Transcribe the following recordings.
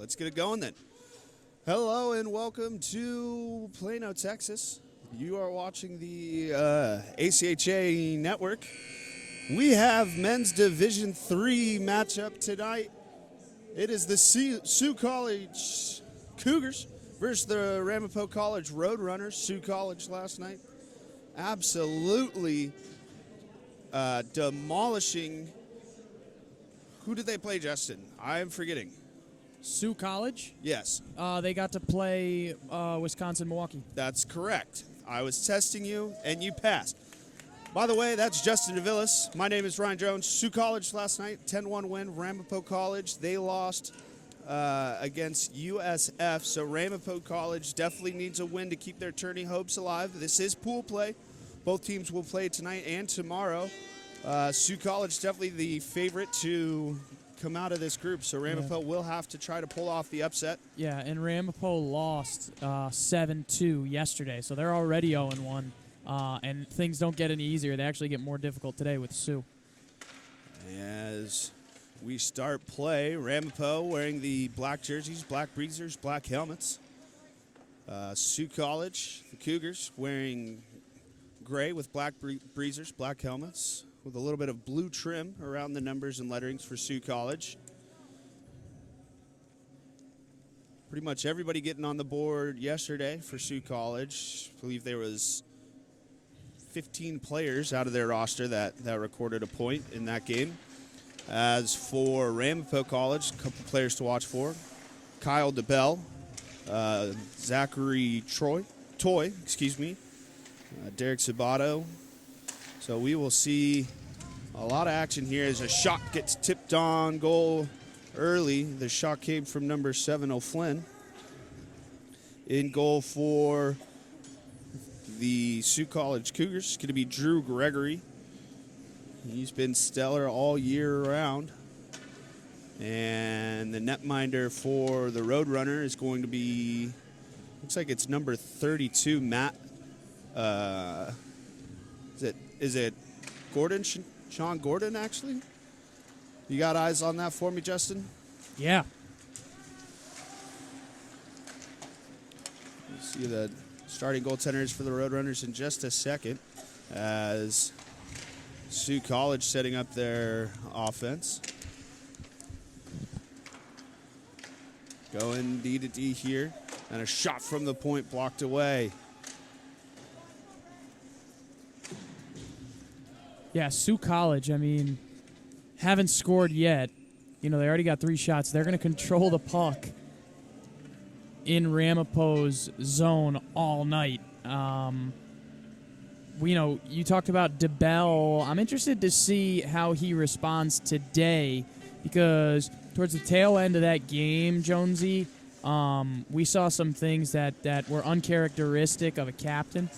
let's get it going then. Hello and welcome to Plano, Texas. You are watching the ACHA network. We have men's Division III matchup tonight. It is the Sault College Cougars versus the Ramapo College Roadrunners. Sault College last night absolutely demolishing. Who did they play, Justin? I'm forgetting. Sault College? Yes. They got to play Wisconsin-Milwaukee. That's correct. I was testing you, and you passed. By the way, that's Justin DeVillis. My name is Ryan Jones. Sault College last night, 10-1 win. Ramapo College, they lost against USF. So Ramapo College definitely needs a win to keep their tourney hopes alive. This is pool play. Both teams will play tonight and tomorrow. Sault College definitely the favorite to come out of this group, so Ramapo will have to try to pull off the upset. Yeah, and Ramapo lost 7-2 yesterday, so they're already 0-1, and things don't get any easier. They actually get more difficult today with Sault. As we start play, Ramapo wearing the black jerseys, black breezers, black helmets. Sault College, the Cougars, wearing gray with black breezers, black helmets, with a little bit of blue trim around the numbers and letterings for Sault College. Pretty much everybody getting on the board yesterday for Sault College. I believe there was 15 players out of their roster that recorded a point in that game. As for Ramapo College, a couple players to watch for. Kyle DeBell, Zachary Toy, Derek Sabato. So we will see a lot of action here as a shot gets tipped on goal early. The shot came from number 7, O'Flynn. In goal for the Sault College Cougars is going to be Drew Gregory. He's been stellar all year round. And the netminder for the Roadrunner is going to be, looks like it's number 32, Matt. Is it Gordon? Sean Gordon, actually? You got eyes on that for me, Justin? Yeah. We'll see the starting goaltenders for the Roadrunners in just a second as Sault College setting up their offense. Going D to D here, and a shot from the point blocked away. Yeah, Sault College, I mean, haven't scored yet. You know, they already got 3 shots. They're going to control the puck in Ramapo's zone all night. You talked about DeBell. I'm interested to see how he responds today because towards the tail end of that game, Jonesy, we saw some things that were uncharacteristic of a captain.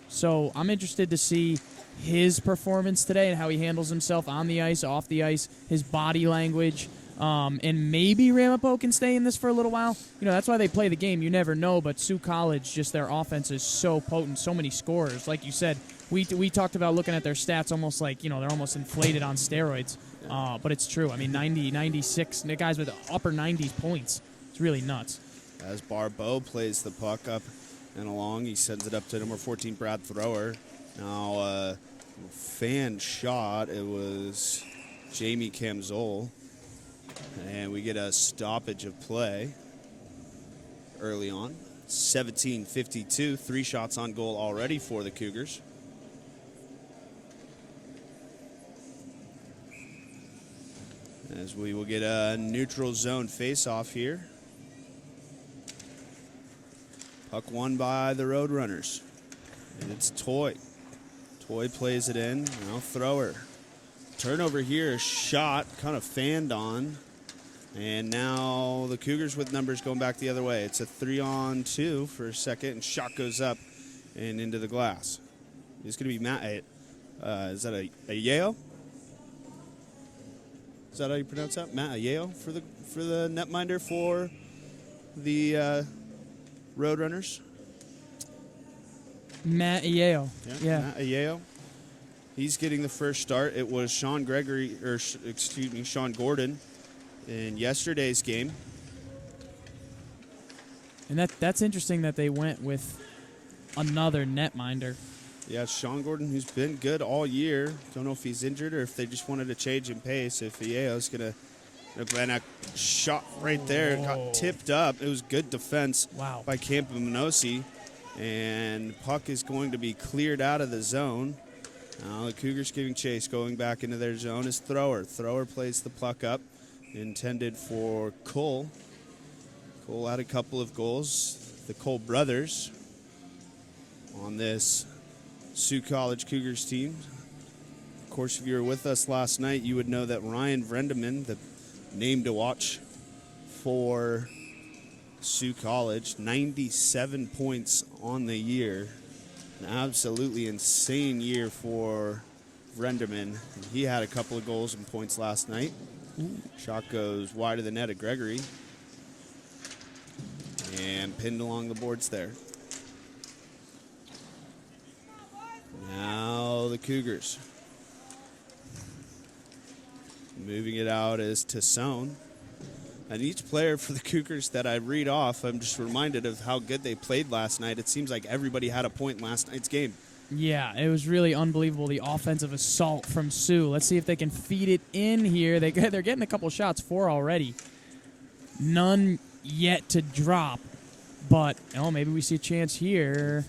So I'm interested to see his performance today and how he handles himself on the ice, off the ice, his body language, and maybe Ramapo can stay in this for a little while. You know, that's why they play the game. You never know, but Sault College, just their offense is so potent, so many scorers. Like you said, we talked about looking at their stats almost like, you know, they're almost inflated on steroids, but it's true. I mean, 90, 96, the guys with upper 90s points. It's really nuts. As Barbeau plays the puck up and along, he sends it up to number 14, Brad Thrower. Now, fan shot, it was Jamie Camzol. And we get a stoppage of play early on. 17:52, 3 shots on goal already for the Cougars. As we will get a neutral zone face-off here. Puck won by the Roadrunners. And it's Toy. Toy plays it in. Now Thrower. Turnover here, a shot kind of fanned on. And now the Cougars with numbers going back the other way. It's a 3-on-2 for a second, and shot goes up and into the glass. It's going to be Matt. Is that a Yale? Is that how you pronounce that? Matt Yale for the netminder for the Roadrunners? Matt Yale. Yeah. Matt Yale. He's getting the first start. It was Sean Gordon in yesterday's game. And that's interesting that they went with another netminder. Yeah, Sean Gordon, who's been good all year. Don't know if he's injured or if they just wanted to change in pace. If Vallejo's going to Glenn shot right there, got tipped up. It was good defense by Campaminosi. And puck is going to be cleared out of the zone. Now the Cougars giving chase, going back into their zone is Thrower. Thrower plays the puck up, intended for Cole. Cole had a couple of goals. The Cole brothers on this Sioux College Cougars team. Of course, if you were with us last night, you would know that Ryan Vrendeman, the name to watch for Sioux College, 97 points on the year. An absolutely insane year for Vrendeman. He had a couple of goals and points last night. Shot goes wide of the net at Gregory. And pinned along the boards there. Now the Cougars. Moving it out is Tassone. And each player for the Cougars that I read off, I'm just reminded of how good they played last night. It seems like everybody had a point in last night's game. Yeah, it was really unbelievable, the offensive assault from Sioux. Let's see if they can feed it in here. They're getting a couple shots, 4 already. None yet to drop. But, maybe we see a chance here.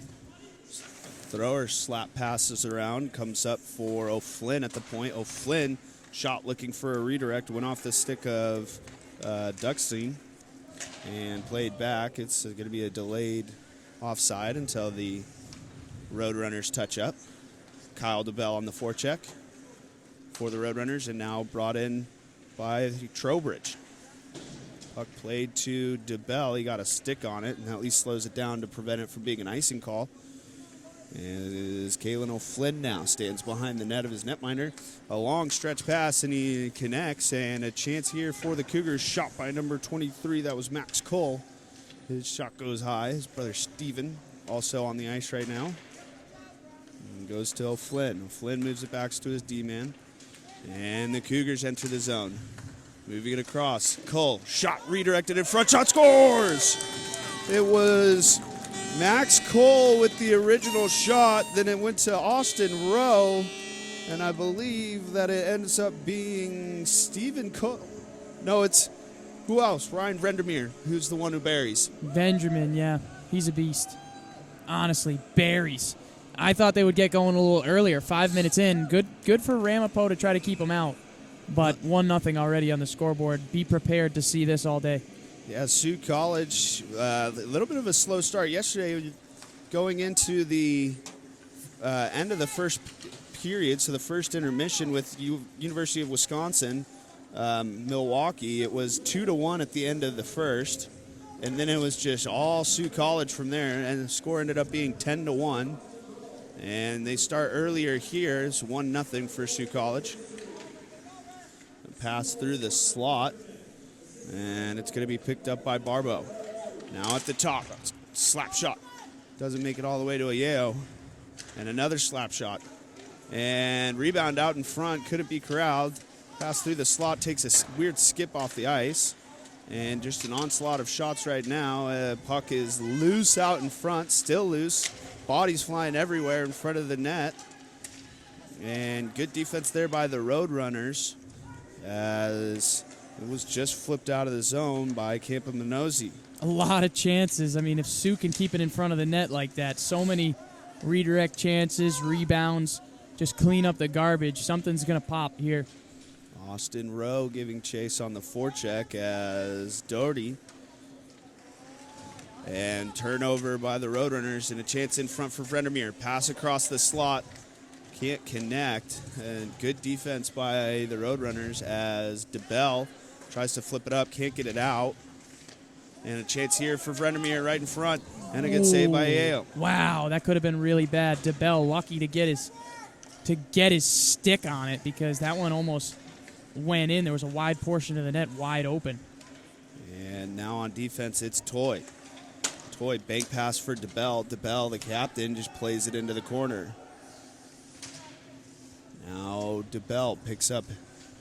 Thrower slap passes around, comes up for O'Flynn at the point. O'Flynn, shot looking for a redirect, went off the stick of Duckstein and played back. It's going to be a delayed offside until the Roadrunners touch up. Kyle DeBell on the forecheck for the Roadrunners, and now brought in by Trowbridge. Puck played to DeBell. He got a stick on it, and at least slows it down to prevent it from being an icing call. And it is Kalen O'Flynn now stands behind the net of his netminder. A long stretch pass, and he connects, and a chance here for the Cougars. Shot by number 23. That was Max Cole. His shot goes high. His brother Steven also on the ice right now. And goes to O'Flynn. O'Flynn moves it back to his D-man. And the Cougars enter the zone. Moving it across. Cole, shot redirected in front. Shot scores! It was Max Cole with the original shot. Then it went to Austin Rowe. And I believe that it ends up being Stephen Cole. No, it's who else? Ryan Vandermeer, who's the one who buries. Benjamin, yeah. He's a beast. Honestly, buries. I thought they would get going a little earlier, 5 minutes in. Good for Ramapo to try to keep them out. But 1-0 already on the scoreboard. Be prepared to see this all day. Yeah, Sioux College, a little bit of a slow start yesterday, going into the end of the first period, so the first intermission with University of Wisconsin, Milwaukee. It was 2-1 at the end of the first, and then it was just all Sioux College from there, and the score ended up being 10-1. And they start earlier here. It's 1-0 for Sioux College. Pass through the slot, and it's going to be picked up by Barbeau. Now at the top, slap shot. Doesn't make it all the way to Ayeo. And another slap shot. And rebound out in front. Couldn't be corralled. Pass through the slot, takes a weird skip off the ice. And just an onslaught of shots right now. Puck is loose out in front, still loose. Bodies flying everywhere in front of the net. And good defense there by the Roadrunners, as it was just flipped out of the zone by Campaminosi. A lot of chances. I mean, if Sioux can keep it in front of the net like that, so many redirect chances, rebounds, just clean up the garbage. Something's going to pop here. Austin Rowe giving chase on the forecheck as Doherty. And turnover by the Roadrunners, and a chance in front for Vandermeer. Pass across the slot. Can't connect, and good defense by the Roadrunners as DeBell tries to flip it up, can't get it out. And a chance here for Vandermeer right in front, and a good save by Yale. Wow, that could have been really bad. DeBell lucky to get his stick on it, because that one almost went in. There was a wide portion of the net wide open. And now on defense, it's Toy. Toy, bank pass for DeBell. DeBell, the captain, just plays it into the corner. Now DeBell picks up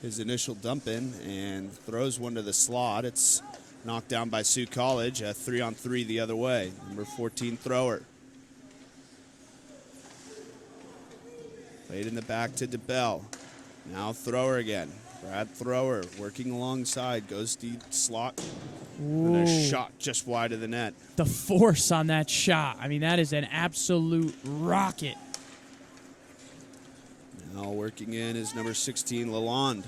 his initial dump in and throws one to the slot. It's knocked down by Sault College, a 3-on-3 the other way. Number 14 thrower. Played in the back to DeBell. Now thrower again. Brad Thrower working alongside, goes deep slot. And a shot just wide of the net. The force on that shot. I mean, that is an absolute rocket. Now working in is number 16, Lalonde.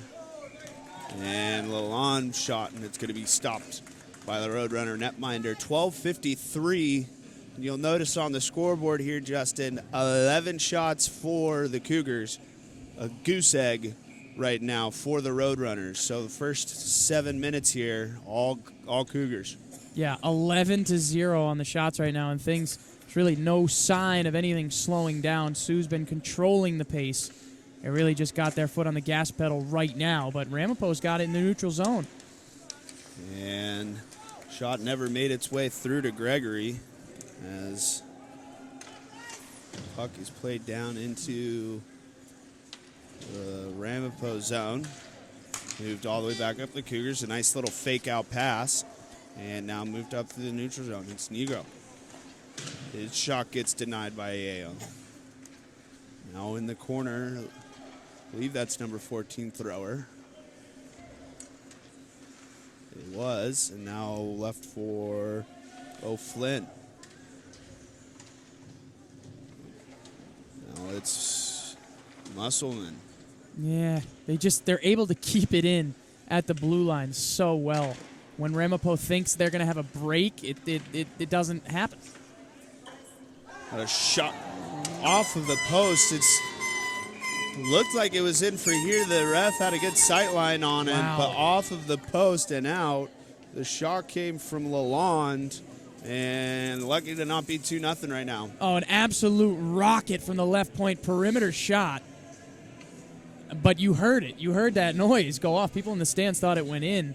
And Lalonde shot, and it's going to be stopped by the Roadrunner netminder. 12:53. You'll notice on the scoreboard here, Justin, 11 shots for the Cougars. A goose egg right now for the Roadrunners. So the first 7 minutes here, all Cougars. Yeah, 11-0 on the shots right now, and things, there's really no sign of anything slowing down. Sioux's been controlling the pace. They really just got their foot on the gas pedal right now, but Ramapo's got it in the neutral zone. And shot never made its way through to Gregory as the puck is played down into the Ramapo zone. Moved all the way back up the Cougars. A nice little fake out pass. And now moved up to the neutral zone. It's Negro. His shot gets denied by Ayo. Now in the corner, I believe that's number 14 thrower. It was, and now left for O'Flynn. Now it's Musselman. Yeah, they're able to keep it in at the blue line so well. When Ramapo thinks they're going to have a break, it doesn't happen. A shot off of the post. It's looked like it was in for here. The ref had a good sight line on it, but off of the post and out. The shot came from Lalonde, and lucky to not be 2-0 right now. Oh, an absolute rocket from the left point perimeter shot. But you heard it. You heard that noise go off. People in the stands thought it went in,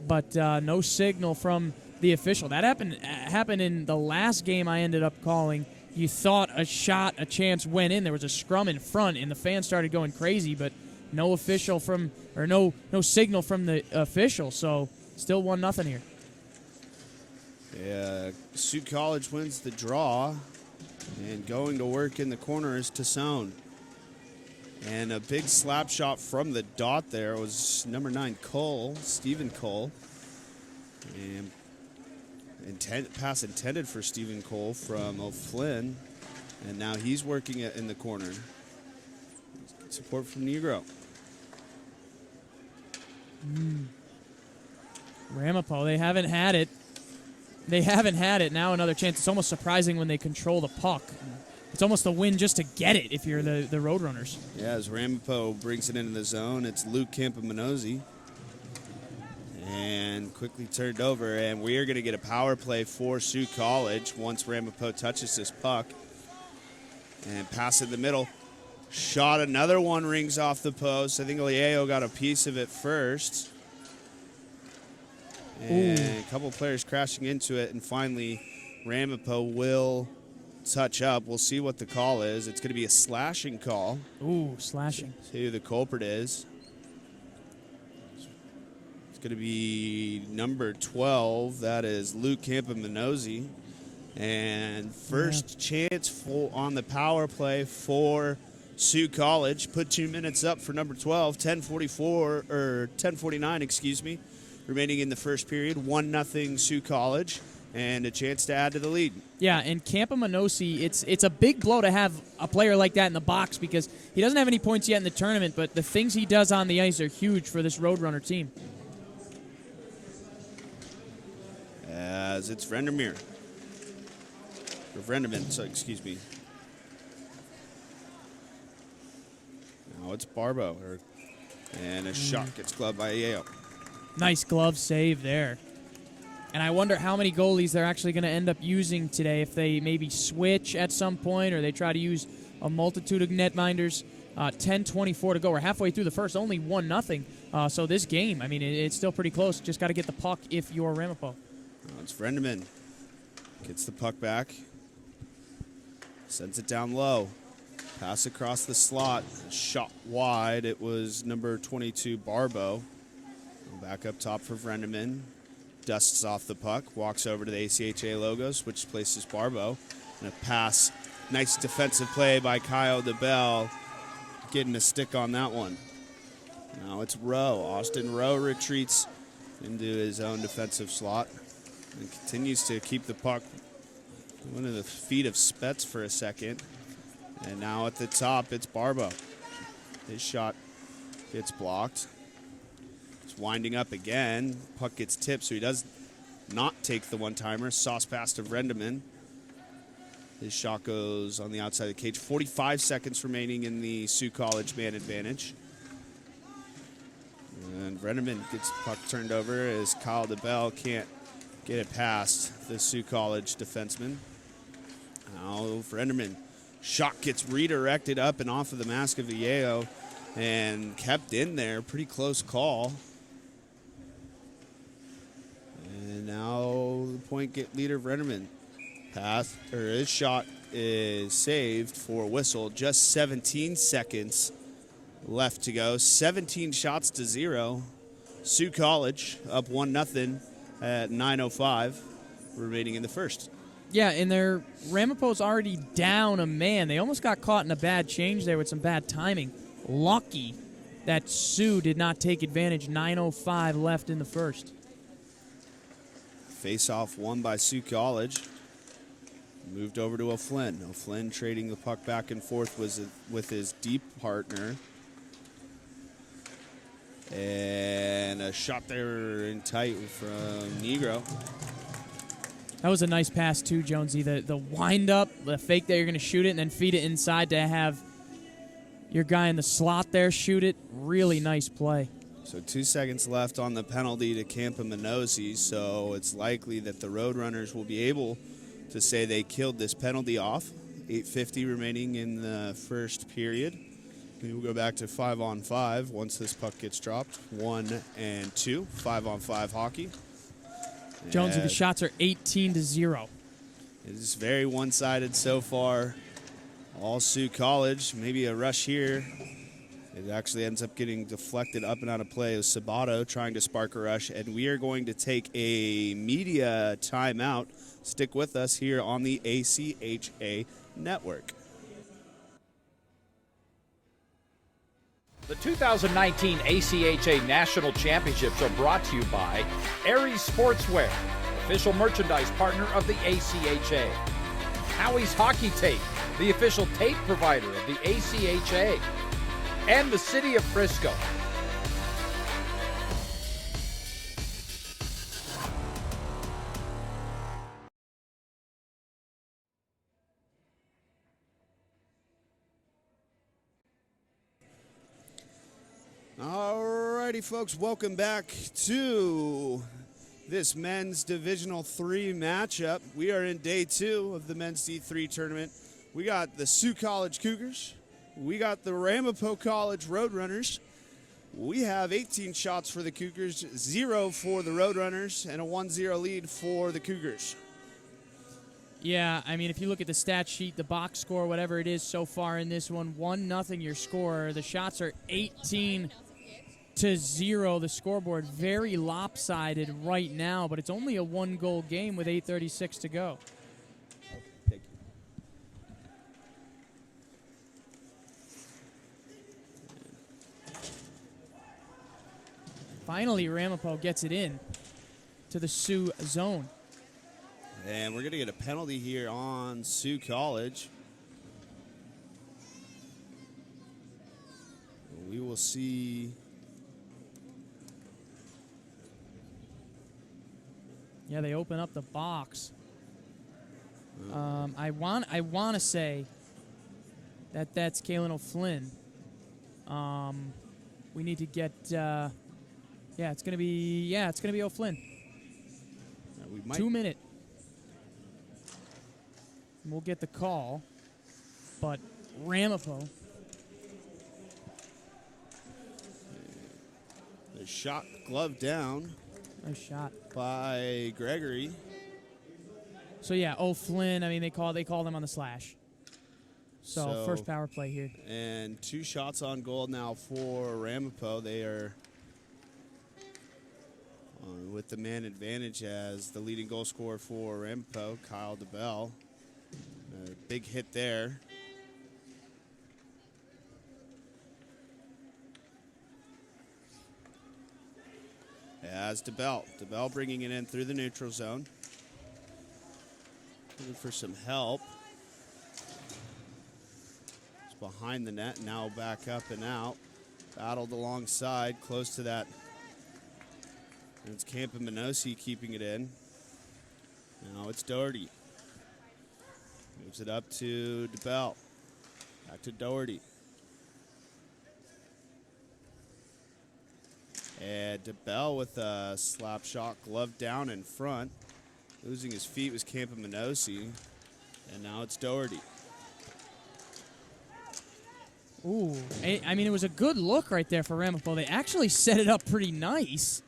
but no signal from the official. That happened in the last game I ended up calling. You thought a chance went in. There was a scrum in front, and the fans started going crazy, but no signal from the official. So still 1-0 here. Yeah, Sault College wins the draw, and going to work in the corner is Tassone. And a big slap shot from the dot there was number 9 Cole, Stephen Cole. And pass intended for Stephen Cole from O'Flynn. And now he's working it in the corner. Support from Negro. Ramapo, they haven't had it. Now another chance. It's almost surprising when they control the puck. It's almost a win just to get it if you're the Roadrunners. Yeah, as Ramapo brings it into the zone, it's Luke Campamanozzi. And quickly turned over, and we are going to get a power play for Sault College once Ramapo touches this puck. And pass in the middle. Shot, another one rings off the post. I think Liao got a piece of it first. And a couple players crashing into it, and finally Ramapo will touch up. We'll see what the call is. It's going to be a slashing call. Ooh, slashing. See who the culprit is. It's going to be number 12. That is Luke Campamanozzi. And first chance on the power play for Sault College. Put 2 minutes up for number 12. 10:49, excuse me. Remaining in the first period. 1-0 Sault College. And a chance to add to the lead. Yeah, and Campamanozzi, it's a big blow to have a player like that in the box because he doesn't have any points yet in the tournament, but the things he does on the ice are huge for this Roadrunner team. As it's Vrendermeer. Or Vrenderman, so excuse me. Now it's Barbo. And a shot gets gloved by Yale. Nice glove save there. And I wonder how many goalies they're actually going to end up using today, if they maybe switch at some point or they try to use a multitude of netminders. 10:24 to go. We're halfway through the first, only 1-0. So this game, I mean, it's still pretty close. Just got to get the puck if you're Ramapo. It's Vrenderman. Gets the puck back. Sends it down low. Pass across the slot, shot wide. It was number 22, Barbo. Back up top for Vrendeman. Dusts off the puck, walks over to the ACHA logo, switches places Barbo. And a pass. Nice defensive play by Kyle DeBell. Getting a stick on that one. Now it's Rowe. Austin Rowe retreats into his own defensive slot and continues to keep the puck under the feet of Spets for a second. And now at the top, it's Barbo. His shot gets blocked. It's winding up again. Puck gets tipped, so he does not take the one-timer. Sauce pass to Vrendeman. His shot goes on the outside of the cage. 45 seconds remaining in the Sioux College man advantage. And Vrendeman gets the puck turned over as Kyle DeBell can't get it past the Sioux College defenseman. Now Vrendeman. Shot gets redirected up and off of the mask of Viejo and kept in there. Pretty close call. And now the point leader Vrendeman. His shot is saved for a whistle. Just 17 seconds left to go. 17 shots to 0. Sioux College up 1-0 at 9:05 remaining in the first. Yeah, and Ramapo's already down a man. They almost got caught in a bad change there with some bad timing. Lucky that Sioux did not take advantage. 9:05 left in the first. Face-off won by Sioux College. Moved over to O'Flynn. O'Flynn trading the puck back and forth with his deep partner. And a shot there in tight from Negro. That was a nice pass too, Jonesy. The wind-up, the fake that you're going to shoot it and then feed it inside to have your guy in the slot there shoot it. Really nice play. So 2 seconds left on the penalty to Campaminosi, so it's likely that the Roadrunners will be able to say they killed this penalty off. 8:50 remaining in the first period. We will go back to 5-on-5 once this puck gets dropped. 1 and 2, 5-on-5 hockey. Jonesy, the shots are 18-0. It is very one-sided so far. All Sioux College, maybe a rush here. It actually ends up getting deflected up and out of play. It was Sabato trying to spark a rush, and we are going to take a media timeout. Stick with us here on the ACHA Network. The 2019 ACHA National Championships are brought to you by Aries Sportswear, official merchandise partner of the ACHA. Howie's Hockey Tape, the official tape provider of the ACHA. And the City of Frisco. Alrighty, folks, welcome back to this men's Divisional 3 matchup. We are in day 2 of the men's D3 tournament. We got the Sioux College Cougars. We got the Ramapo College Roadrunners. We have 18 shots for the Cougars, 0 for the Roadrunners, and a 1-0 lead for the Cougars. Yeah, I mean, if you look at the stat sheet, the box score, whatever it is so far in this one, 1-0 your score. The shots are 18-0. The scoreboard very lopsided right now, but it's only a 1-goal game with 8:36 to go. Thank you. Finally, Ramapo gets it in to the Sioux zone. And we're going to get a penalty here on Sioux College. We will see. Yeah, they open up the box. I want to say that that's Kalen O'Flynn. We need to get. It's gonna be O'Flynn. We might. 2 minute. We'll get the call, but Ramapo. The shot glove down. Nice shot by Gregory. So yeah, O'Flynn. I mean, they called him on the slash. So first power play here. And 2 shots on goal now for Ramapo. They are with the man advantage as the leading goal scorer for Ramapo, Kyle DeBell. A big hit there. As DeBell bringing it in through the neutral zone. Looking for some help. It's behind the net, now back up and out. Battled alongside, close to that. And it's Campaminosi keeping it in. Now it's Doherty. Moves it up to DeBell. Back to Doherty. And DeBell with a slap shot, glove down in front. Losing his feet was Campaminosi. And now it's Doherty. Ooh, I mean, it was a good look right there for Ramapo. They actually set it up pretty nice.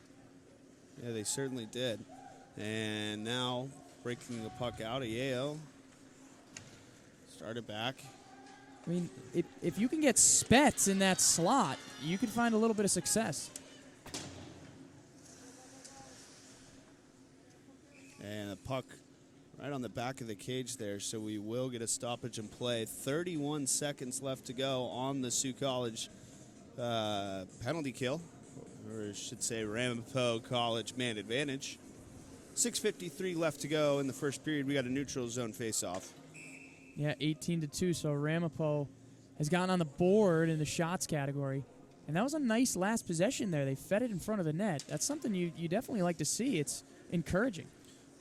Yeah, they certainly did. And now breaking the puck out of Yale. Started back. I mean, if you can get Spets in that slot, you could find a little bit of success. And a puck right on the back of the cage there, so we will get a stoppage and play. 31 seconds left to go on the Sault College penalty kill, or I should say Ramapo College man advantage. 6:53 left to go in the first period. We got a neutral zone face-off. Yeah, 18-2, so Ramapo has gotten on the board in the shots category. And that was a nice last possession there. They fed it in front of the net. That's something you definitely like to see. It's encouraging.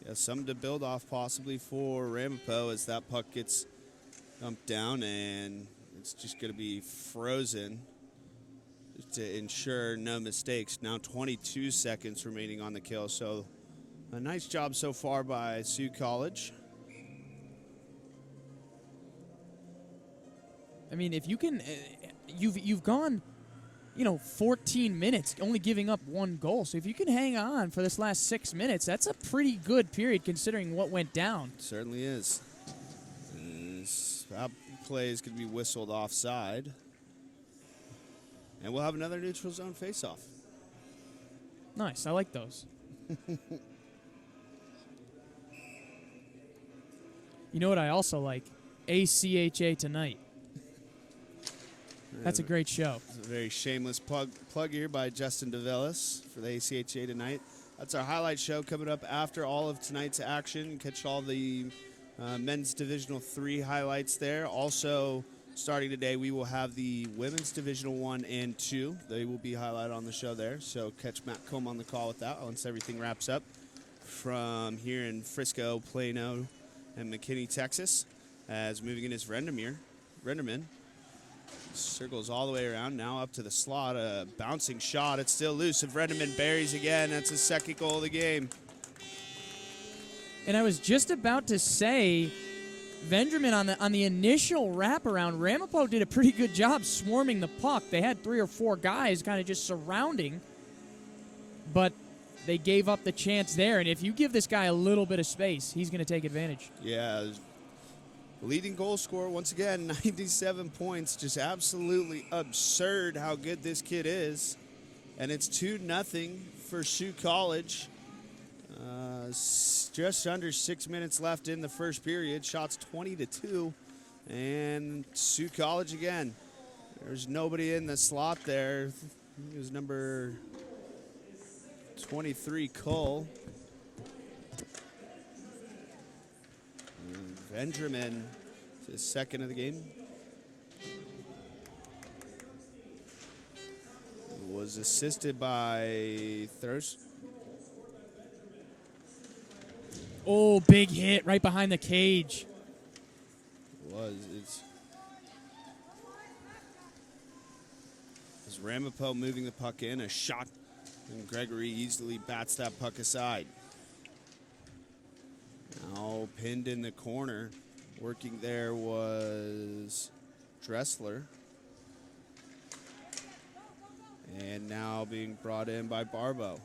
Yeah, something to build off possibly for Ramapo as that puck gets dumped down and it's just going to be frozen to ensure no mistakes. Now 22 seconds remaining on the kill, so a nice job so far by Sault College. I mean, if you can, you've gone, 14 minutes, only giving up 1 goal. So if you can hang on for this last 6 minutes, that's a pretty good period considering what went down. It certainly is. That play is going to be whistled offside. And we'll have another neutral zone face-off. Nice. I like those. You know what I also like? ACHA Tonight. That's a great show. It's a very shameless plug here by Justin DeVillis for the ACHA Tonight. That's our highlight show coming up after all of tonight's action. Catch all the men's Divisional 3 highlights there. Also, starting today, we will have the women's Divisional 1 and 2. They will be highlighted on the show there. So catch Matt Combe on the call with that once everything wraps up from here in Frisco, Plano, and McKinney, Texas. As moving in is Renderman. Circles all the way around, now up to the slot. A bouncing shot. It's still loose. If Renderman buries again, that's his second goal of the game. And I was just about to say, Vendramin on the initial wraparound, Ramapo did a pretty good job swarming the puck. They had 3 or 4 guys kind of just surrounding, but they gave up the chance there. And if you give this guy a little bit of space, he's going to take advantage. Yeah. Leading goal scorer, once again, 97 points. Just absolutely absurd how good this kid is. And it's 2-0 for Sault College. Just under 6 minutes left in the first period. Shots 20-2. And Sault College again. There's nobody in the slot there. It was number 23, Cole. Benjamin, his second of the game. Was assisted by Thirst. Oh, big hit right behind the cage. It's Ramapo moving the puck in, a shot, and Gregory easily bats that puck aside. Now pinned in the corner. Working there was Dressler. And now being brought in by Barbo.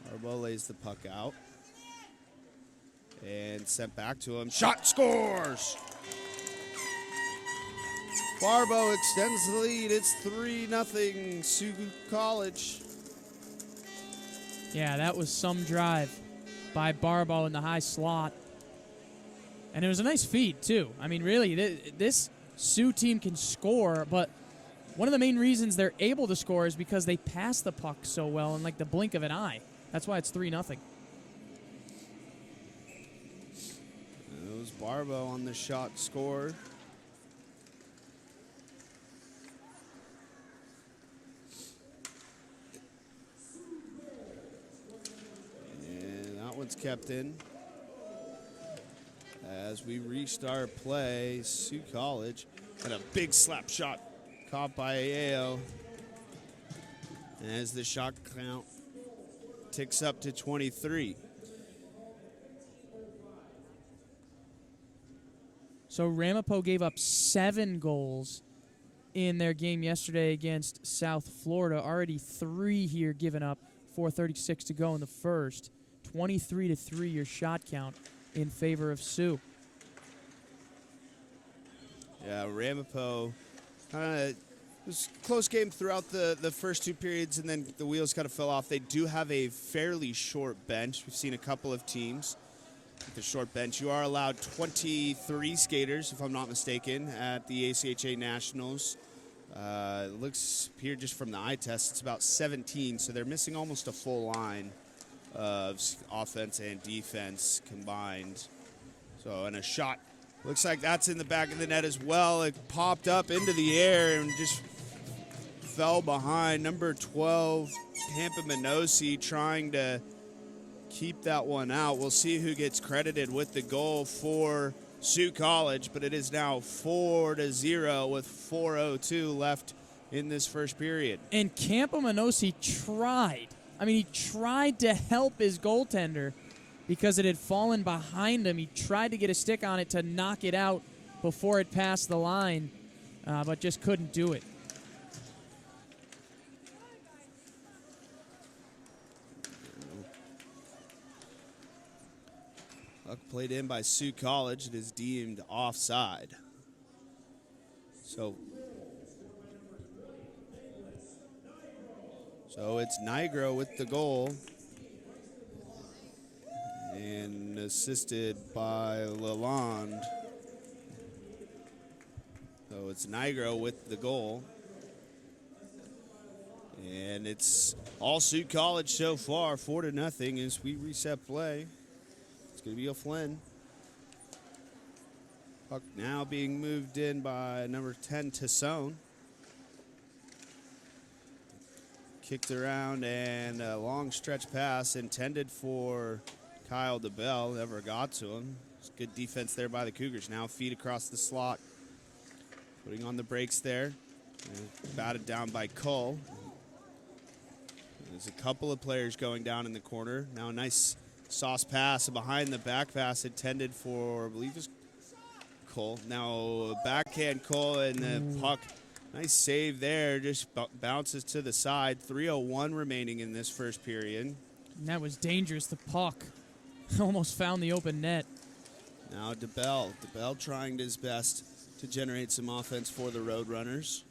Barbo lays the puck out. And sent back to him. Shot scores! Barbo extends the lead. It's 3-0 Sioux College. Yeah, that was some drive by Barbo in the high slot. And it was a nice feed, too. I mean, really, this Sioux team can score, but one of the main reasons they're able to score is because they pass the puck so well in like the blink of an eye. That's why it's 3-0. It was Barbo on the shot score. And that one's kept in. As we restart play, Sioux College and a big slap shot caught by Ayo. And as the shot count ticks up to 23. So Ramapo gave up 7 goals in their game yesterday against South Florida. Already 3 here given up. 4:36 to go in the first. 23-3 your shot count in favor of Sioux. Yeah, Ramapo kind of was a close game throughout the first 2 periods, and then the wheels kind of fell off. They do have a fairly short bench. We've seen a couple of teams with a short bench. You are allowed 23 skaters, if I'm not mistaken, at the ACHA Nationals. It looks here just from the eye test, it's about 17, so they're missing almost a full line of offense and defense combined. So, and a shot. Looks like that's in the back of the net as well. It popped up into the air and just fell behind. Number 12, Tampa Minosi, trying to keep that one out. We'll see who gets credited with the goal for Sioux College, but it is now 4-0 with 4:02 left in this first period. And Campomanosi tried. I mean, he tried to help his goaltender because it had fallen behind him. He tried to get a stick on it to knock it out before it passed the line, but just couldn't do it. Puck played in by Sioux College. It is deemed offside. So it's Nigro with the goal. And assisted by Lalonde. So it's Nigro with the goal. And it's all Sioux College so far, 4-0 as we reset play. It's going to be a Flynn. Puck now being moved in by number 10, Tassone. Kicked around and a long stretch pass intended for Kyle DeBell. Never got to him. It's good defense there by the Cougars. Now feed across the slot. Putting on the brakes there. And batted down by Cole. There's a couple of players going down in the corner. Now a nice sauce pass, a behind the back pass intended for, I believe it's Cole. Now backhand Cole and the puck. Nice save there, just bounces to the side. 3:01 remaining in this first period. And that was dangerous. The puck almost found the open net. Now DeBell. DeBell trying his best to generate some offense for the Roadrunners.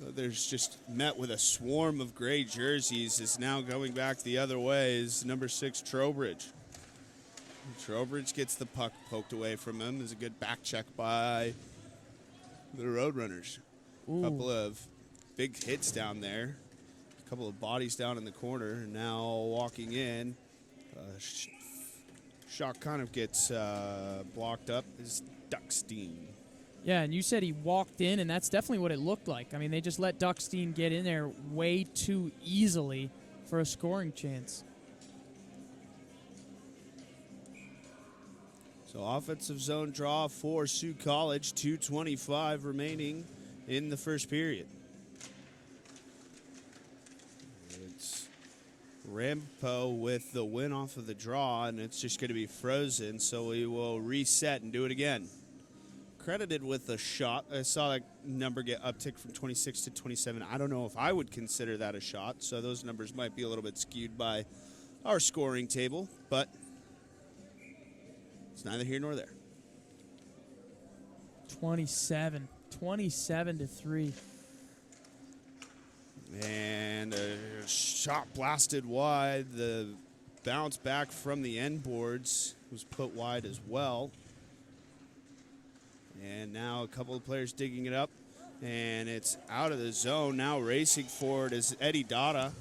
There's just met with a swarm of gray jerseys. Is now going back the other way is number 6, Trowbridge. Trowbridge gets the puck poked away from him. There's a good back check by the Roadrunners. A couple of big hits down there. A couple of bodies down in the corner. And now walking in. Shot kind of gets blocked up is Duckstein. Yeah, and you said he walked in, and that's definitely what it looked like. I mean, they just let Duckstein get in there way too easily for a scoring chance. So offensive zone draw for Sioux College. 2:25 remaining in the first period. It's Ramapo with the win off of the draw, and it's just going to be frozen, so we will reset and do it again. Credited with a shot. I saw that number get upticked from 26 to 27. I don't know if I would consider that a shot, so those numbers might be a little bit skewed by our scoring table, but it's neither here nor there. 27. 27-3. And a shot blasted wide. The bounce back from the end boards was put wide as well. And now a couple of players digging it up. And it's out of the zone. Now racing forward is Eddie Dada.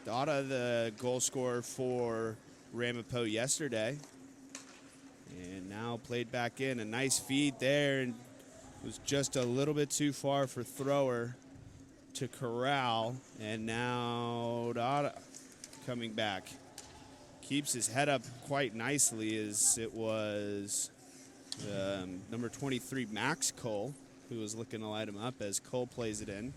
Dada, the goal scorer for Ramapo yesterday. And now played back in. A nice feed there, and was just a little bit too far for thrower to corral. And now Dada coming back. Keeps his head up quite nicely, as it was number 23, Max Cole, who was looking to light him up as Cole plays it in.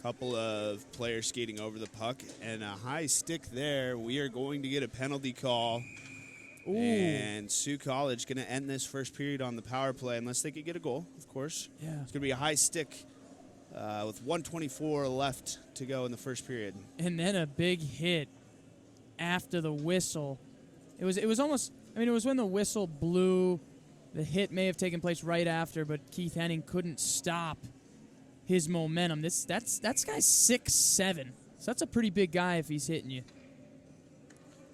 Couple of players skating over the puck, and a high stick there. We are going to get a penalty call. Ooh. And Sioux College going to end this first period on the power play, unless they could get a goal, of course. Yeah. It's going to be a high stick with 1:24 left to go in the first period. And then a big hit after the whistle. It was almost, I mean, it was when the whistle blew. The hit may have taken place right after, but Keith Henning couldn't stop his momentum. That's guy's 6'7", so that's a pretty big guy if he's hitting you.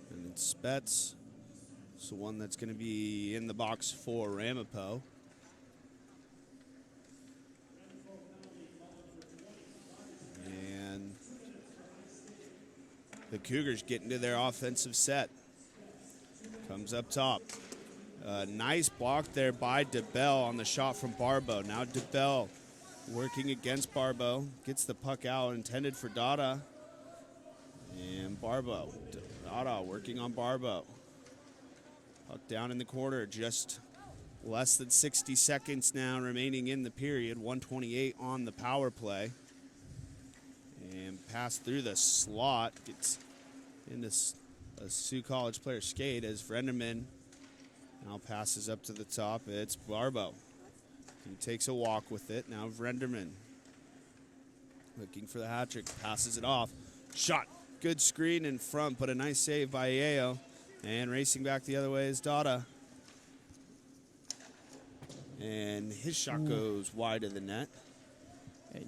And it's Spets. It's the one that's going to be in the box for Ramapo. And the Cougars get into their offensive set. Comes up top. Nice block there by DeBell on the shot from Barbeau. Now DeBell working against Barbeau. Gets the puck out, intended for Dada. And Barbeau. Dada working on Barbeau. Puck down in the corner. Just less than 60 seconds now remaining in the period. 1:28 on the power play. And pass through the slot. Gets into a Sioux College player skate as Vrenderman now passes up to the top. It's Barbeau. He takes a walk with it. Now Vrenderman looking for the hat trick. Passes it off. Shot. Good screen in front, but a nice save by Yeo. And racing back the other way is Dada. And his shot goes wide of the net.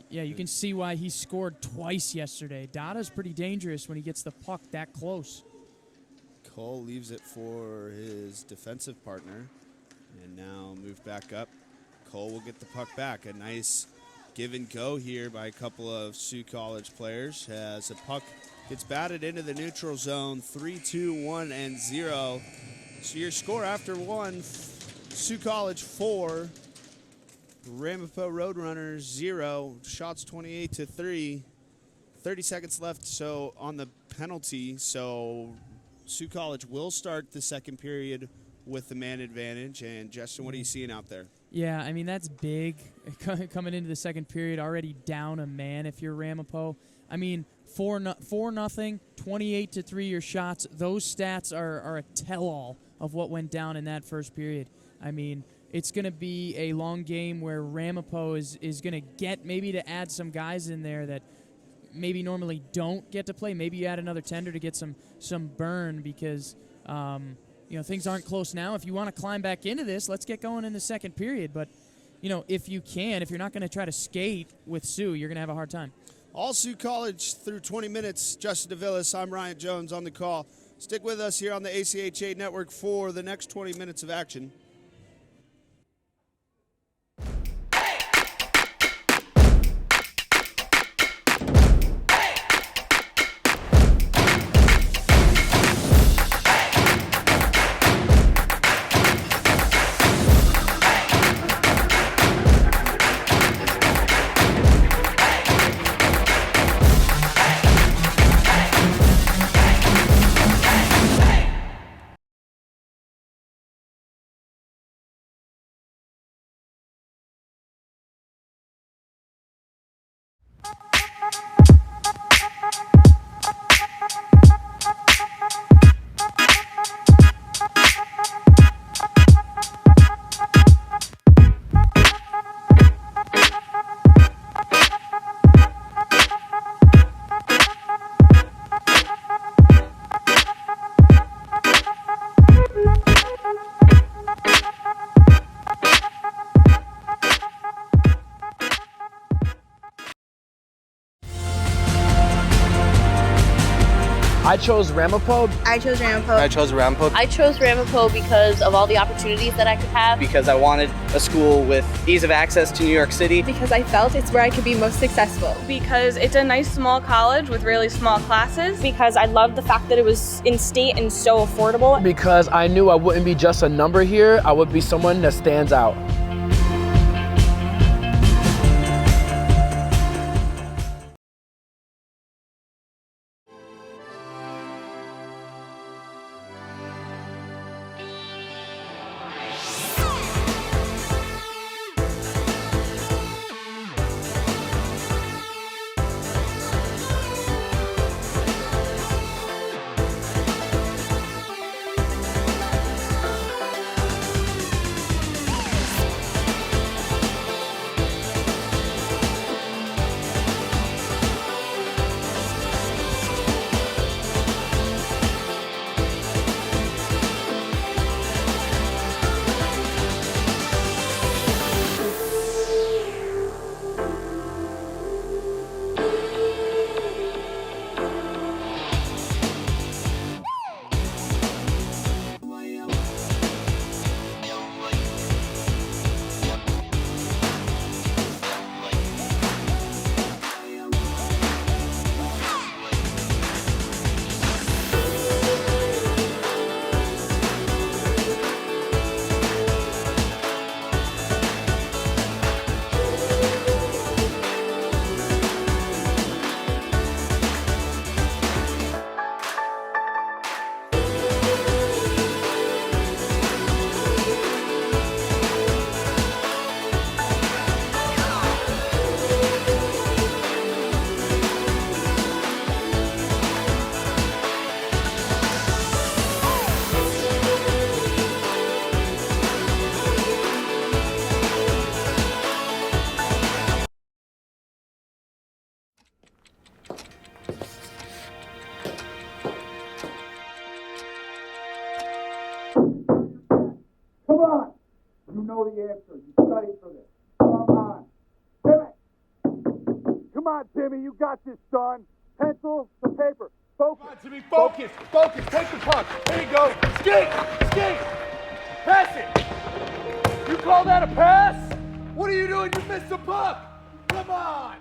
Yeah, you can see why he scored twice yesterday. Dada's pretty dangerous when he gets the puck that close. Cole leaves it for his defensive partner. And now moved back up. Cole will get the puck back. A nice give and go here by a couple of Sioux College players as a puck gets batted into the neutral zone. 3-2, 1-0. So your score after one, Sioux College 4, Ramapo Roadrunners 0. Shots 28-3. 30 seconds left so on the penalty. So Sioux College will start the second period with the man advantage. And Justin, what are you seeing out there? Yeah, I mean, that's big. Coming into the second period, already down a man if you're Ramapo. I mean, 4-0, 28-3 your shots. Those stats are a tell-all of what went down in that first period. I mean, it's going to be a long game where Ramapo is going to get maybe to add some guys in there that maybe normally don't get to play. Maybe you add another tender to get some burn because things aren't close now. If you want to climb back into this, let's get going in the second period. But if you're not going to try to skate with Sioux, you're going to have a hard time. All Sioux College through 20 minutes. Justin DeVillis, I'm Ryan Jones on the call. Stick with us here on the ACHA Network for the next 20 minutes of action. I chose Ramapo. I chose Ramapo. I chose Ramapo. I chose Ramapo because of all the opportunities that I could have. Because I wanted a school with ease of access to New York City. Because I felt it's where I could be most successful. Because it's a nice small college with really small classes. Because I loved the fact that it was in state and so affordable. Because I knew I wouldn't be just a number here, I would be someone that stands out. Come on! You know the answer. You studied for this. Come on. Timmy! Come on, Timmy. You got this, son. Pencil to paper. Focus. Come on, Timmy. Focus. Focus. Take the puck. There you go. Skate! Skate! Pass it! You call that a pass? What are you doing? You missed the puck! Come on!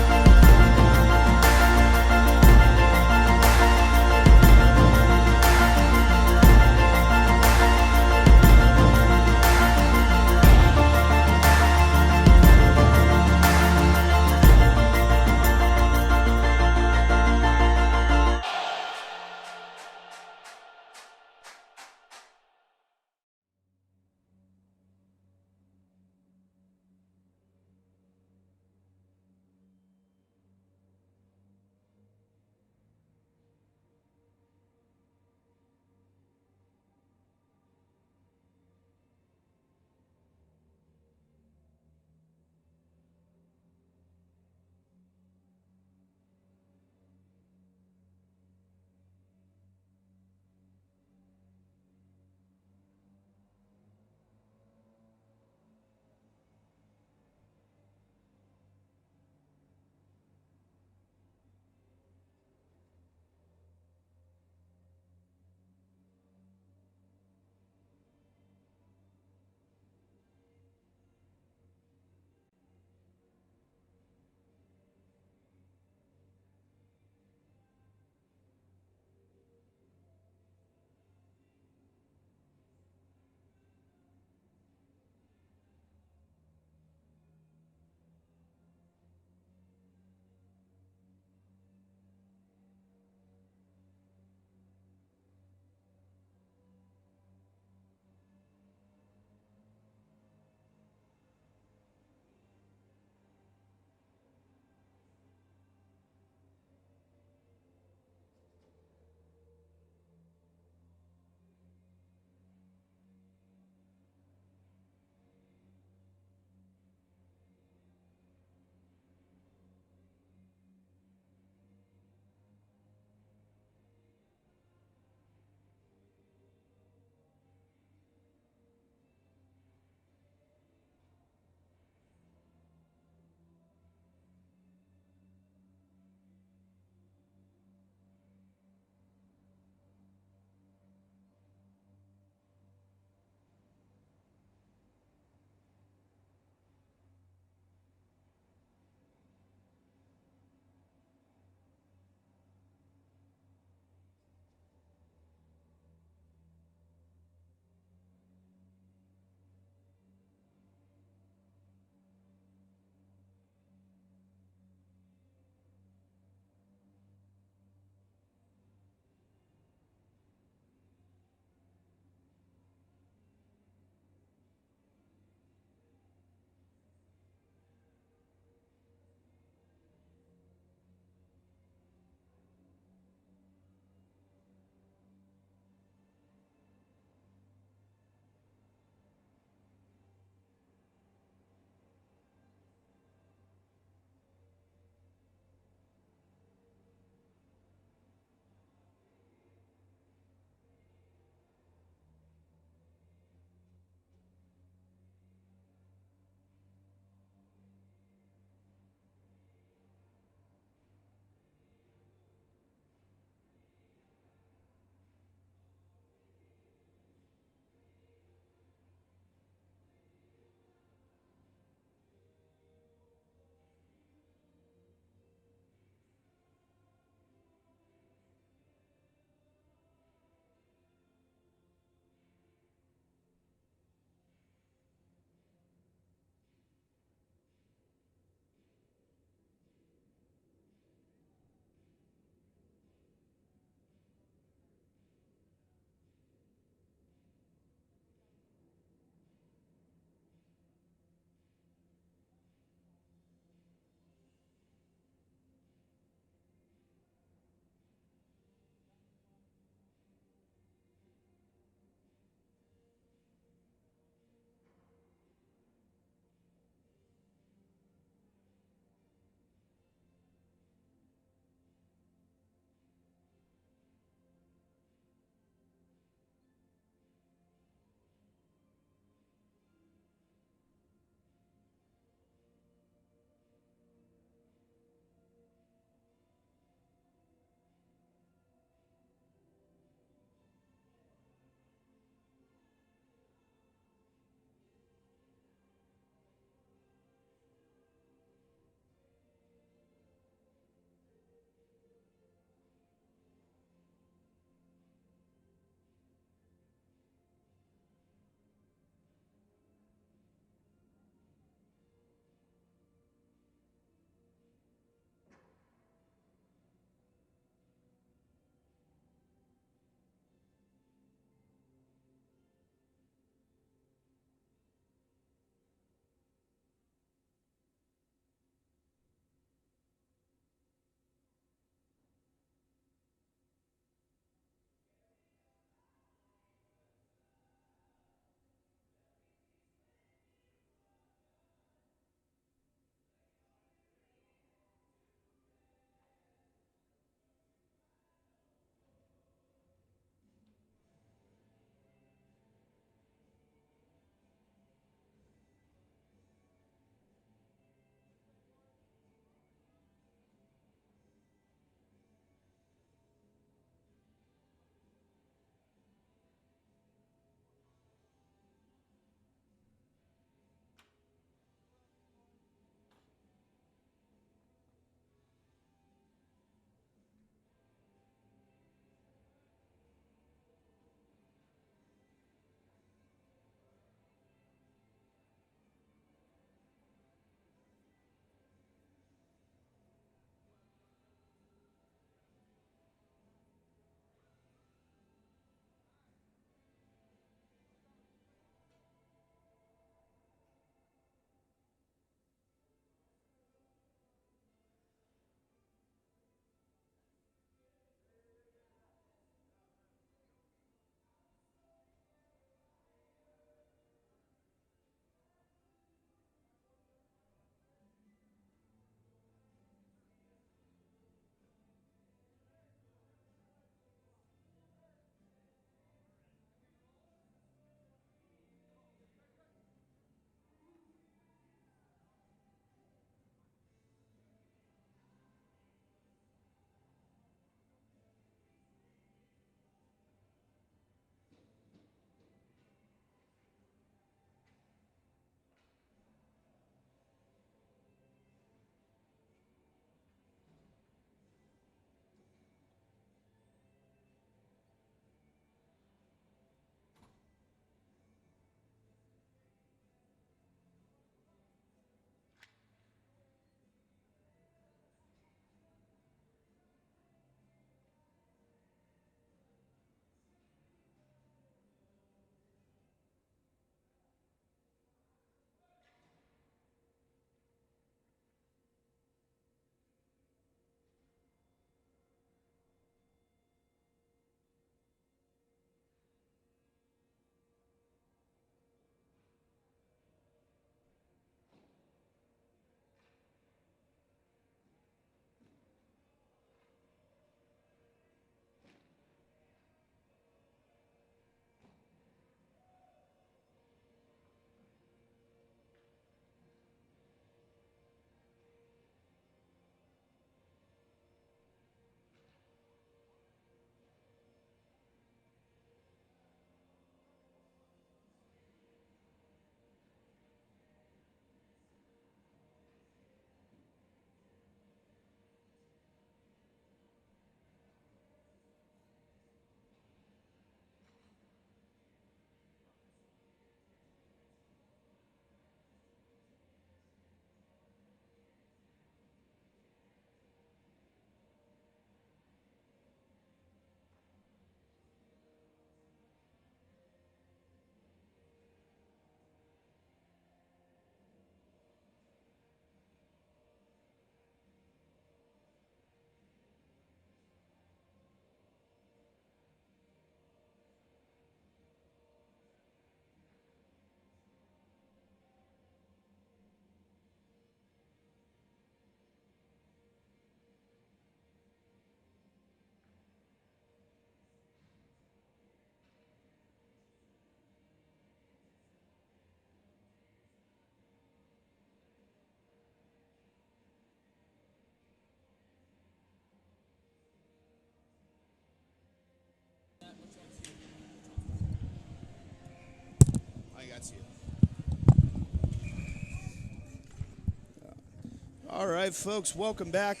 All right, folks, welcome back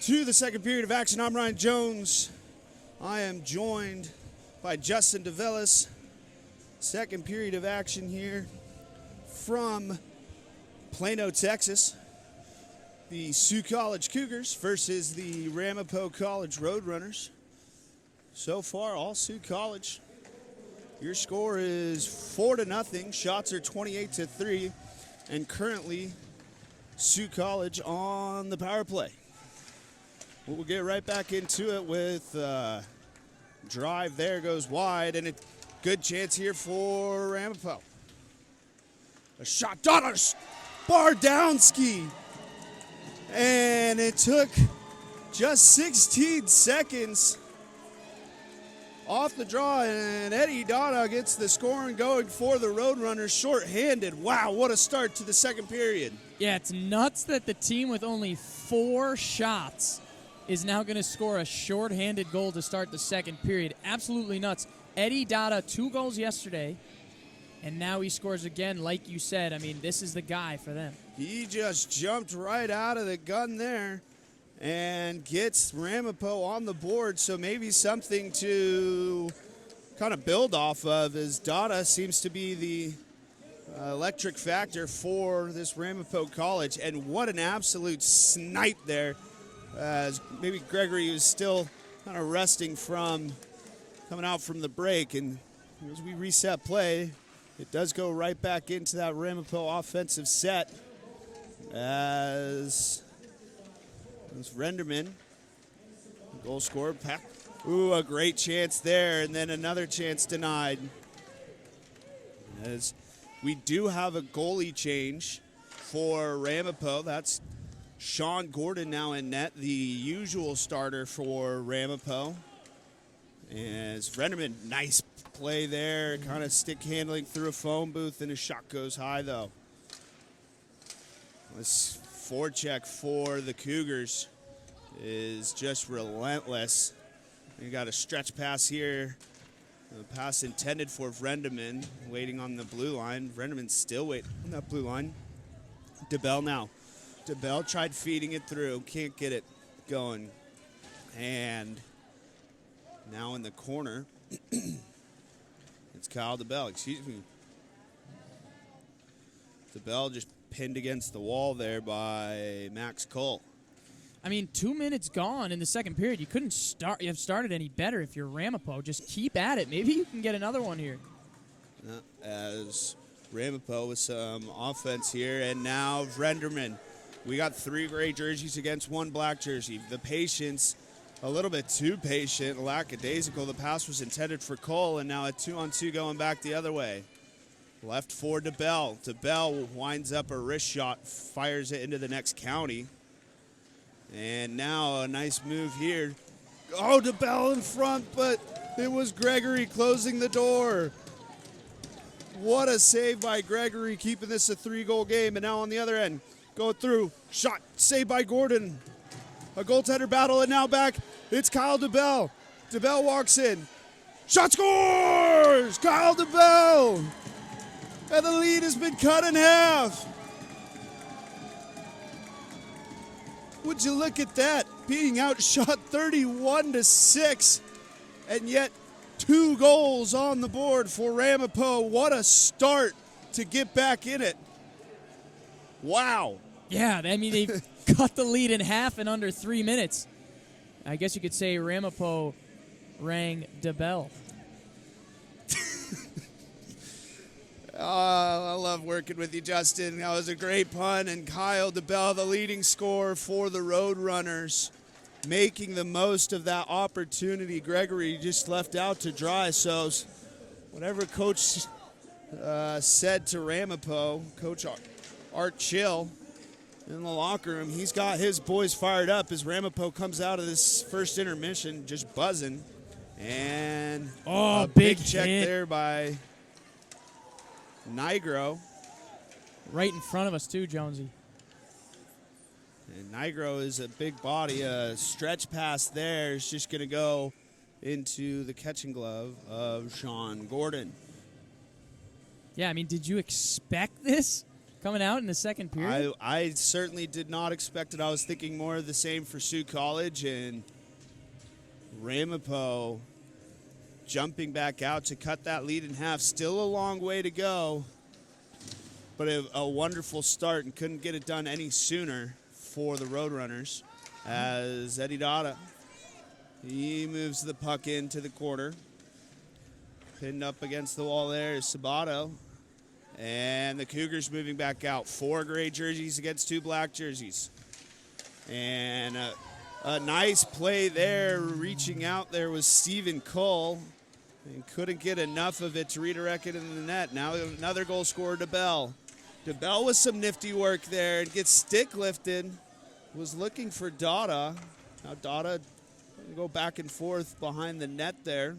to the second period of action. I'm Ryan Jones. I am joined by Justin DeVillis. Second period of action here from Plano, Texas. The Sault College Cougars versus the Ramapo College Roadrunners. So far, all Sault College. Your score is 4-0. Shots are 28-3. And currently, Sault College on the power play. We'll get right back into it with drive there, goes wide, and a good chance here for Ramapo. A shot, Dollars, bar down ski. And it took just 16 seconds off the draw, and Eddie Donna gets the scoring going for the Roadrunners shorthanded. Wow, what a start to the second period. Yeah, it's nuts that the team with only 4 shots is now going to score a shorthanded goal to start the second period. Absolutely nuts. Eddie Dada, 2 goals yesterday, and now he scores again, like you said. I mean, this is the guy for them. He just jumped right out of the gun there and gets Ramapo on the board, so maybe something to kind of build off of, as Dada seems to be the electric factor for this Ramapo College. And what an absolute snipe there, as maybe Gregory was still kind of resting from coming out from the break. And as we reset play, it does go right back into that Ramapo offensive set, as Renderman, goal scored. Ooh, a great chance there, and then another chance denied. As we do have a goalie change for Ramapo. That's Sean Gordon now in net, the usual starter for Ramapo. As Renderman, nice play there, kind of stick handling through a phone booth, and his shot goes high though. This forecheck for the Cougars is just relentless. You got a stretch pass here. The pass intended for Renderman, waiting on the blue line. Renderman's still waiting on that blue line. DeBell now. DeBell tried feeding it through, can't get it going. And now in the corner, it's Kyle DeBell, excuse me. DeBell just pinned against the wall there by Max Cole. I mean, 2 minutes gone in the second period. You couldn't have started any better if you're Ramapo. Just keep at it. Maybe you can get another one here. As Ramapo with some offense here, and now Renderman. We got 3 gray jerseys against 1 black jersey. The patience, a little bit too patient, lackadaisical. The pass was intended for Cole, and now a 2-on-2 going back the other way. Left for DeBell. DeBell winds up a wrist shot, fires it into the next county. And now a nice move here. Oh, DeBell in front, but it was Gregory closing the door. What a save by Gregory, keeping this a 3-goal game. And now on the other end, going through, shot, saved by Gordon. A goaltender battle, and now back, it's Kyle DeBell. DeBell walks in. Shot scores! Kyle DeBell! And the lead has been cut in half. Would you look at that? Being outshot 31-6, and yet 2 goals on the board for Ramapo. What a start to get back in it. Wow. Yeah, I mean, they cut the lead in half in under 3 minutes. I guess you could say Ramapo rang DeBell. I love working with you, Justin. That was a great pun. And Kyle DeBell, the leading scorer for the Roadrunners, making the most of that opportunity. Gregory just left out to dry. So whatever Coach said to Ramapo, Coach Art Chill, in the locker room, he's got his boys fired up as Ramapo comes out of this first intermission just buzzing. And a big check hit there by Nigro. Right in front of us, too, Jonesy. And Nigro is a big body. A stretch pass there is just going to go into the catching glove of Sean Gordon. Yeah, I mean, did you expect this? coming out in the second period? I certainly did not expect it. I was thinking more of the same for Sault College, and Ramapo jumping back out to cut that lead in half. Still a long way to go, but a wonderful start, and couldn't get it done any sooner for the Roadrunners as Eddie Dada, he moves the puck into the corner. Pinned up against the wall there is Sabato. And the Cougars moving back out. 4 gray jerseys against 2 black jerseys. And a nice play there. Reaching out there was Stephen Cole. And couldn't get enough of it to redirect it into the net. Now another goal scorer, DeBell. DeBell with some nifty work there. And gets stick lifted. Was looking for Dada. Now Dada go back and forth behind the net there.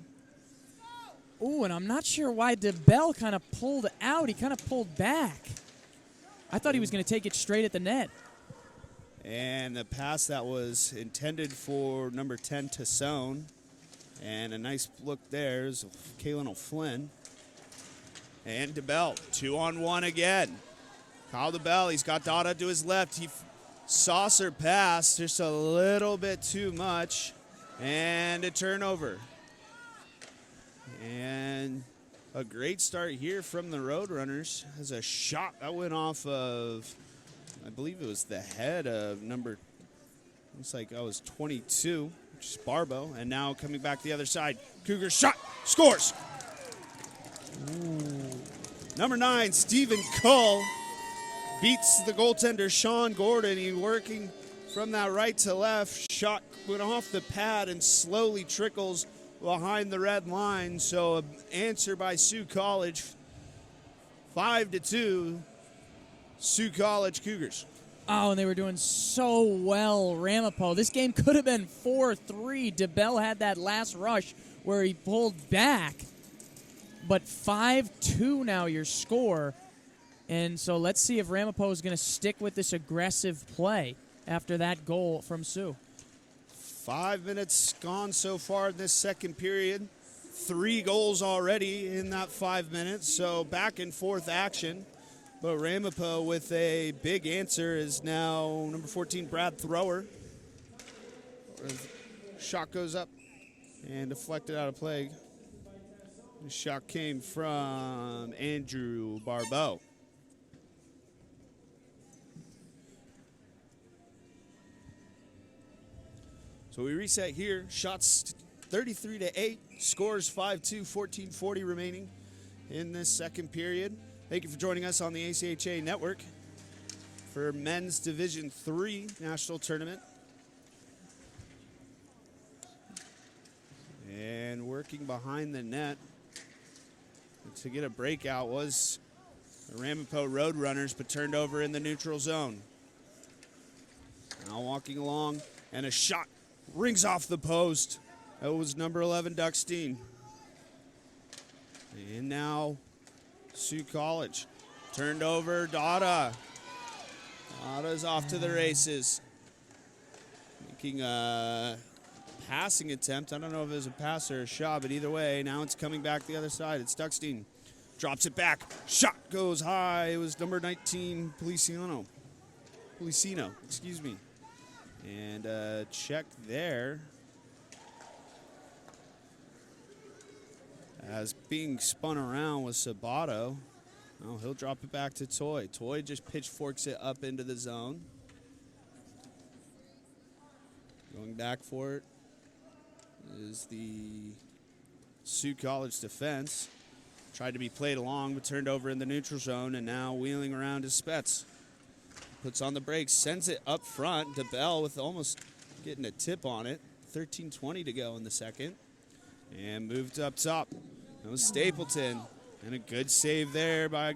Ooh, and I'm not sure why DeBell kind of pulled out. He kind of pulled back. I thought he was going to take it straight at the net. And the pass that was intended for number 10, Tassone. And a nice look there is Kalen O'Flynn. And DeBell, 2-on-1 again. Kyle DeBell, he's got Dada to his left. He saucer pass, just a little bit too much. And a turnover. And a great start here from the Roadrunners. Has a shot that went off of, I believe it was the head of number, looks like I was 22, which is Barbo. And now coming back the other side. Cougars shot, scores. Ooh. Number 9, Stephen Cull beats the goaltender Sean Gordon. He working from that right to left. Shot went off the pad and slowly trickles behind the red line. So an answer by Sault College, 5-2, Sault College Cougars. Oh, and they were doing so well, Ramapo. This game could have been 4-3. DeBell had that last rush where he pulled back. But 5-2 now your score. And so let's see if Ramapo is going to stick with this aggressive play after that goal from Sault. 5 minutes gone so far in this second period. 3 goals already in that 5 minutes, so back and forth action. But Ramapo with a big answer is now number 14, Brad Thrower. Shot goes up and deflected out of play. The shot came from Andrew Barbeau. So we reset here. Shots 33-8. Scores 5-2, 14:40 remaining in this second period. Thank you for joining us on the ACHA Network for Men's Division III National Tournament. And working behind the net to get a breakout was the Ramapo Roadrunners, but turned over in the neutral zone. Now walking along, and a shot rings off the post. That was number 11, Duckstein. And now Sault College. Turned over, Dada. Dada's off to the races. Making a passing attempt. I don't know if it was a pass or a shot, but either way, now it's coming back the other side. It's Duckstein. Drops it back. Shot goes high. It was number 19, Policino, excuse me. And check there. As being spun around was Sabato. Oh, he'll drop it back to Toy. Toy just pitchforks it up into the zone. Going back for it is the Sault College defense. Tried to be played along, but turned over in the neutral zone, and now wheeling around is Spetz. Puts on the brakes, sends it up front. DeBell with almost getting a tip on it. 13:20 to go in the second. And moved up top. That was Stapleton. And a good save there by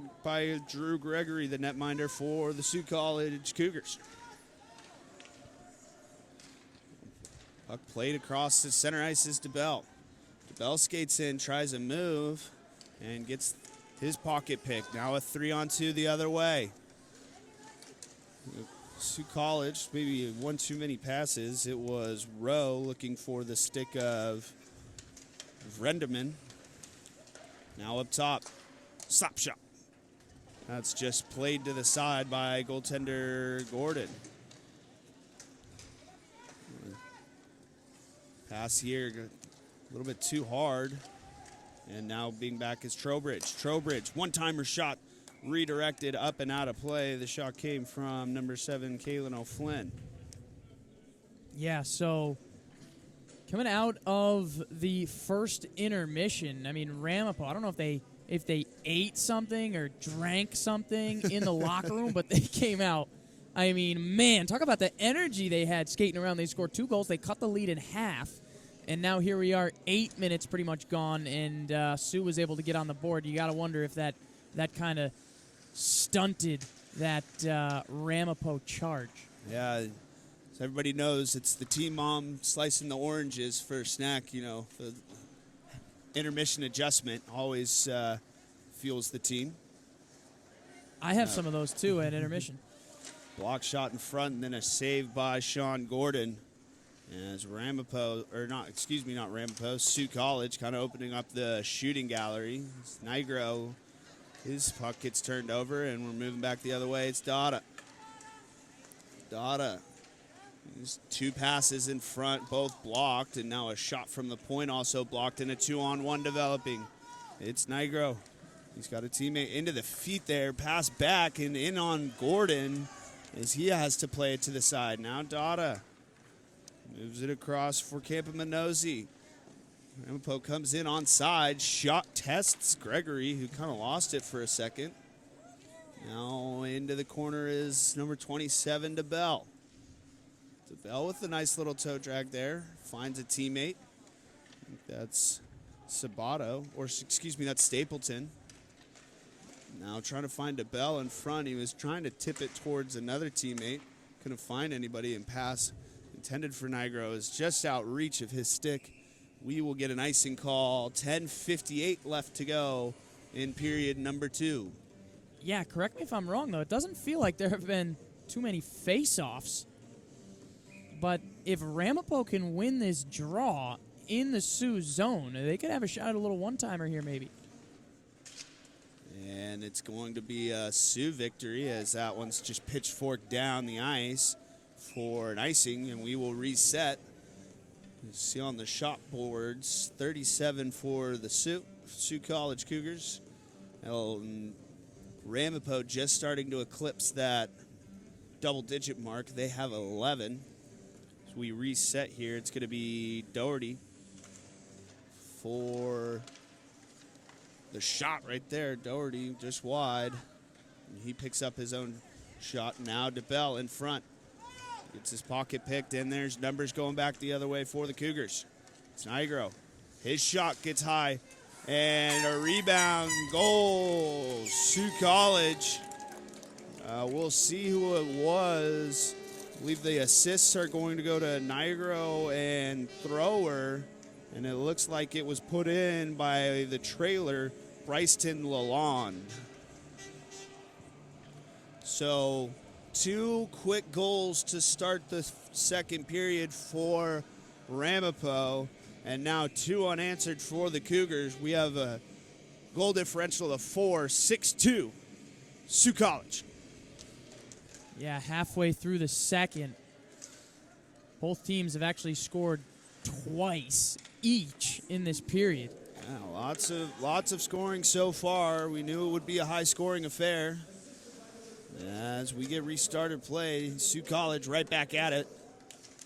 Drew Gregory, the netminder for the Sault College Cougars. Puck played across the center ice is DeBell. DeBell skates in, tries a move, and gets his pocket pick. Now a 3-on-2 the other way. Sault College, maybe one too many passes. It was Rowe looking for the stick of Renderman. Now up top, slap shot. That's just played to the side by goaltender Gordon. Pass here, a little bit too hard. And now being back is Trowbridge. Trowbridge, one-timer shot, redirected up and out of play. The shot came from number 7, Kaylin O'Flynn. Yeah, so coming out of the first intermission, I mean, Ramapo, I don't know if they ate something or drank something in the locker room, but they came out. I mean, man, talk about the energy they had skating around. They scored 2 goals. They cut the lead in half. And now here we are, 8 minutes pretty much gone, and Sue was able to get on the board. You got to wonder if that kind of stunted that Ramapo charge. Yeah, as everybody knows, it's the team mom slicing the oranges for a snack, you know. The intermission adjustment always fuels the team. I have some of those, too, at intermission. Block shot in front, and then a save by Sean Gordon. As Ramapo, not Ramapo, Sioux College kind of opening up the shooting gallery. It's Nigro, his puck gets turned over, and we're moving back the other way. It's Dada. He's 2 passes in front, both blocked, and now a shot from the point also blocked, and a 2-on-1 developing. It's Nigro. He's got a teammate into the feet there, pass back, and in on Gordon as he has to play it to the side. Now Dada moves it across for Campaminosi. Ramapo comes in onside. Shot tests Gregory, who kind of lost it for a second. Now into the corner is number 27, DeBell. DeBell with a nice little toe drag there. Finds a teammate. I think that's Sabato, that's Stapleton. Now trying to find DeBell in front. He was trying to tip it towards another teammate. Couldn't find anybody, and pass intended for Nigro is just out reach of his stick. We will get an icing call. 10:58 left to go in period number 2. Yeah, correct me if I'm wrong, though. It doesn't feel like there have been too many face-offs. But if Ramapo can win this draw in the Sioux zone, they could have a shot at a little one-timer here maybe. And it's going to be a Sioux victory as that one's just pitchforked down the ice for an icing, and we will reset. You see on the shot boards, 37 for the Sioux College Cougars. Ramapo just starting to eclipse that double-digit mark. They have 11. So we reset here. It's going to be Doherty for the shot right there. Doherty just wide. And he picks up his own shot. Now DeBell in front. Gets his pocket picked, and there's numbers going back the other way for the Cougars. It's Nigro. His shot gets high, and a rebound. Goal. Sioux College. We'll see who it was. I believe the assists are going to go to Nigro and Thrower, and it looks like it was put in by the trailer, Bryston Lalonde. So 2 quick goals to start the second period for Ramapo, and now 2 unanswered for the Cougars. We have a goal differential of 4, 6-2, Sioux College. Yeah, halfway through the second, both teams have actually scored twice each in this period. Yeah, lots of scoring so far. We knew it would be a high-scoring affair. As we get restarted play, Sioux College right back at it.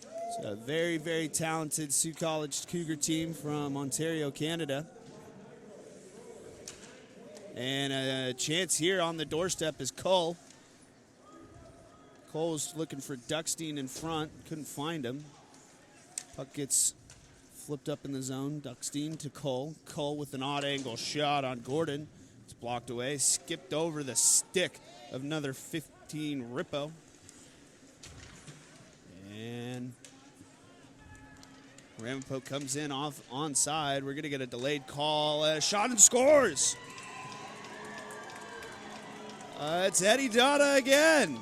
It's a very, very talented Sioux College Cougar team from Ontario, Canada. And a chance here on the doorstep is Cole. Cole was looking for Duckstein in front. Couldn't find him. Puck gets flipped up in the zone. Duckstein to Cole. Cole with an odd angle shot on Gordon. It's blocked away. Skipped over the stick of another 15 Rippo. And Ramapo comes in off onside. We're going to get a delayed call. Shot and scores. It's Eddie Dada again.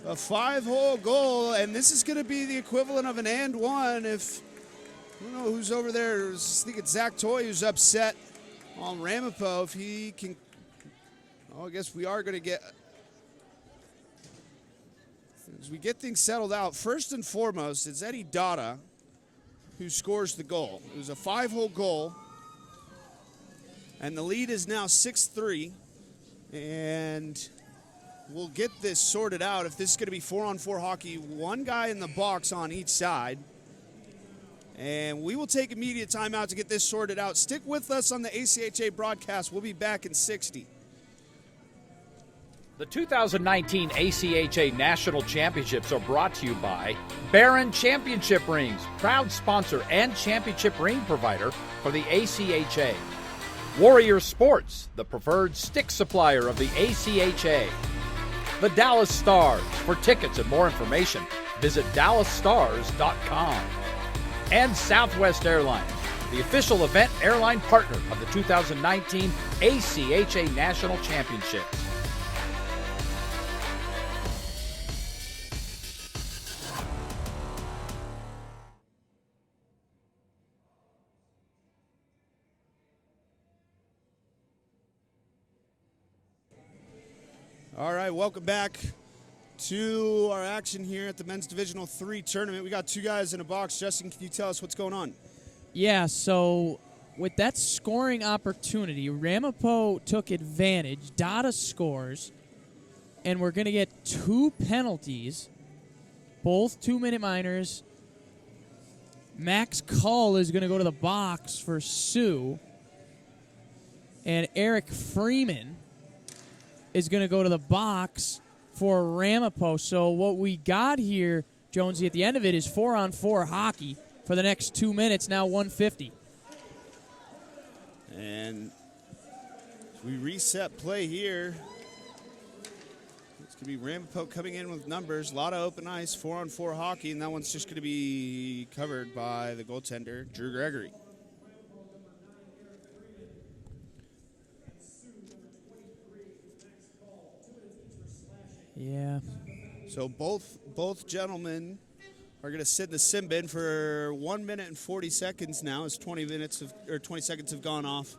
A 5-hole goal, and this is going to be the equivalent of an and one if, I don't know who's over there. I think it's Zach Toy who's upset on Ramapo. If he can, Well, I guess we are going to get, as we get things settled out, first and foremost, it's Eddie Dada who scores the goal. It was a 5-hole goal, and the lead is now 6-3, and we'll get this sorted out. If this is going to be 4-on-4 hockey, one guy in the box on each side, and we will take immediate timeout to get this sorted out. Stick with us on the ACHA broadcast. We'll be back in 60. The 2019 ACHA National Championships are brought to you by Barron Championship Rings, proud sponsor and championship ring provider for the ACHA. Warrior Sports, the preferred stick supplier of the ACHA. The Dallas Stars. For tickets and more information, visit dallasstars.com. And Southwest Airlines, the official event airline partner of the 2019 ACHA National Championships. All right, welcome back to our action here at the Men's Divisional 3 tournament. We got two guys in a box. Justin, can you tell us what's going on? Yeah, so with that scoring opportunity, Ramapo took advantage. Dada scores, and we're going to get 2 penalties, both 2-minute minors. Max Cull is going to go to the box for Sioux, and Eric Freeman is going to go to the box for Ramapo. So what we got here, Jonesy, at the end of it is 4-on-4 hockey for the next 2 minutes, now 150. And we reset play here. It's going to be Ramapo coming in with numbers. A lot of open ice, 4-on-4 hockey, and that one's just going to be covered by the goaltender, Drew Gregory. Yeah. So both gentlemen are going to sit in the sim bin for 1 minute and 40 seconds now, as 20 seconds have gone off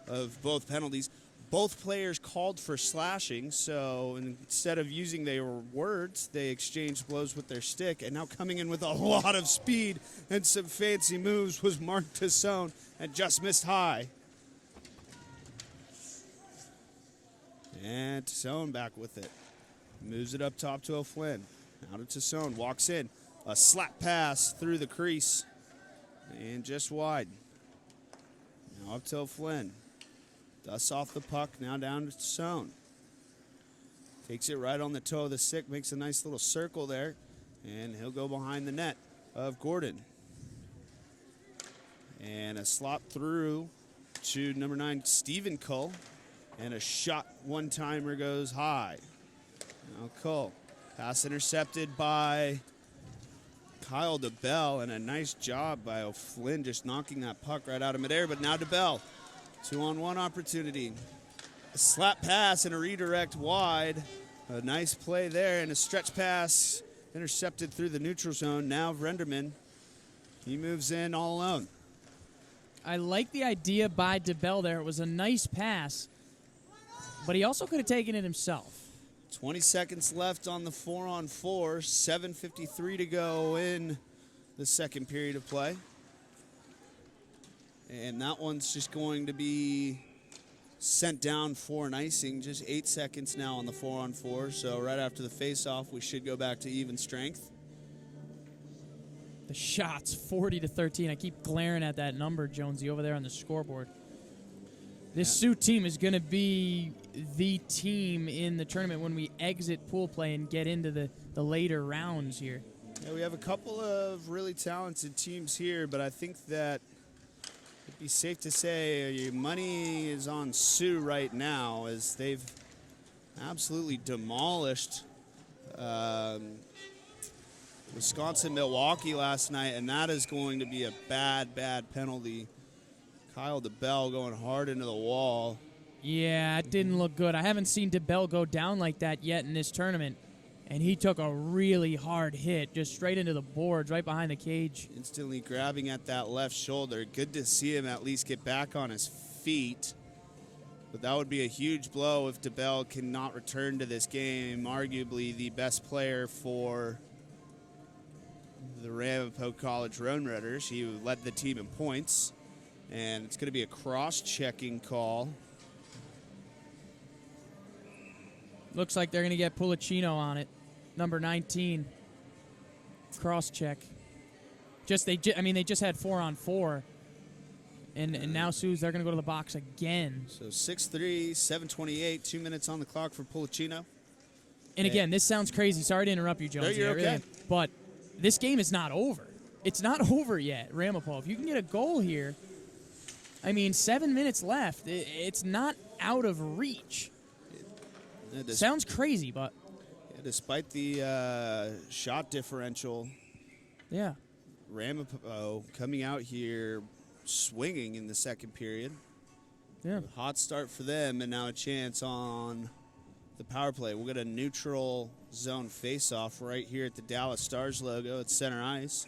of both penalties. Both players called for slashing, so instead of using their words, they exchanged blows with their stick. And now coming in with a lot of speed and some fancy moves was Mark Tassone, and just missed high. And Tassone back with it. Moves it up top to O'Flynn. Now to Tassone. Walks in. A slap pass through the crease. And just wide. Now up to O'Flynn. Dusts off the puck. Now down to Tassone. Takes it right on the toe of the stick. Makes a nice little circle there. And he'll go behind the net of Gordon. And a slop through to number 9, Stephen Cull. And a shot one-timer goes high. Now Cull. Pass intercepted by Kyle DeBell, and a nice job by O'Flynn just knocking that puck right out of midair. But now DeBell, 2-on-1 opportunity. A slap pass and a redirect wide. A nice play there, and a stretch pass intercepted through the neutral zone. Now Renderman, he moves in all alone. I like the idea by DeBell there. It was a nice pass, but he also could have taken it himself. 20 seconds left on the 4-on-4, 7:53 to go in the second period of play. And that one's just going to be sent down for an icing. Just 8 seconds now on the 4-on-4, so right after the face-off, we should go back to even strength. The shots, 40-13. I keep glaring at that number, Jonesy, over there on the scoreboard. This Sioux team is going to be the team in the tournament when we exit pool play and get into the later rounds here. Yeah, we have a couple of really talented teams here, but I think that it'd be safe to say your money is on Sioux right now, as they've absolutely demolished Wisconsin-Milwaukee last night, and that is going to be a bad, bad penalty. Kyle DeBell going hard into the wall. Yeah, it didn't look good. I haven't seen DeBell go down like that yet in this tournament, and he took a really hard hit just straight into the boards, right behind the cage. Instantly grabbing at that left shoulder. Good to see him at least get back on his feet. But that would be a huge blow if DeBell cannot return to this game, arguably the best player for the Ramapo College Roadrunners. He led the team in points, and it's going to be a cross-checking call. Looks like they're going to get Pulicino on it, number 19. Cross-check. They just had 4-on-4. And now, Suze, they're going to go to the box again. So 6-3, 7:28, 2 minutes on the clock for Pulicino. And again, this sounds crazy. Sorry to interrupt you, Jones. No, you're okay. But this game is not over. It's not over yet, Ramapo. If you can get a goal here, 7 minutes left. It's not out of reach. Sounds crazy, but... Yeah, despite the shot differential, yeah, Ramapo coming out here swinging in the second period. Yeah. Hot start for them, and now a chance on the power play. We'll get a neutral zone face-off right here at the Dallas Stars logo at center ice.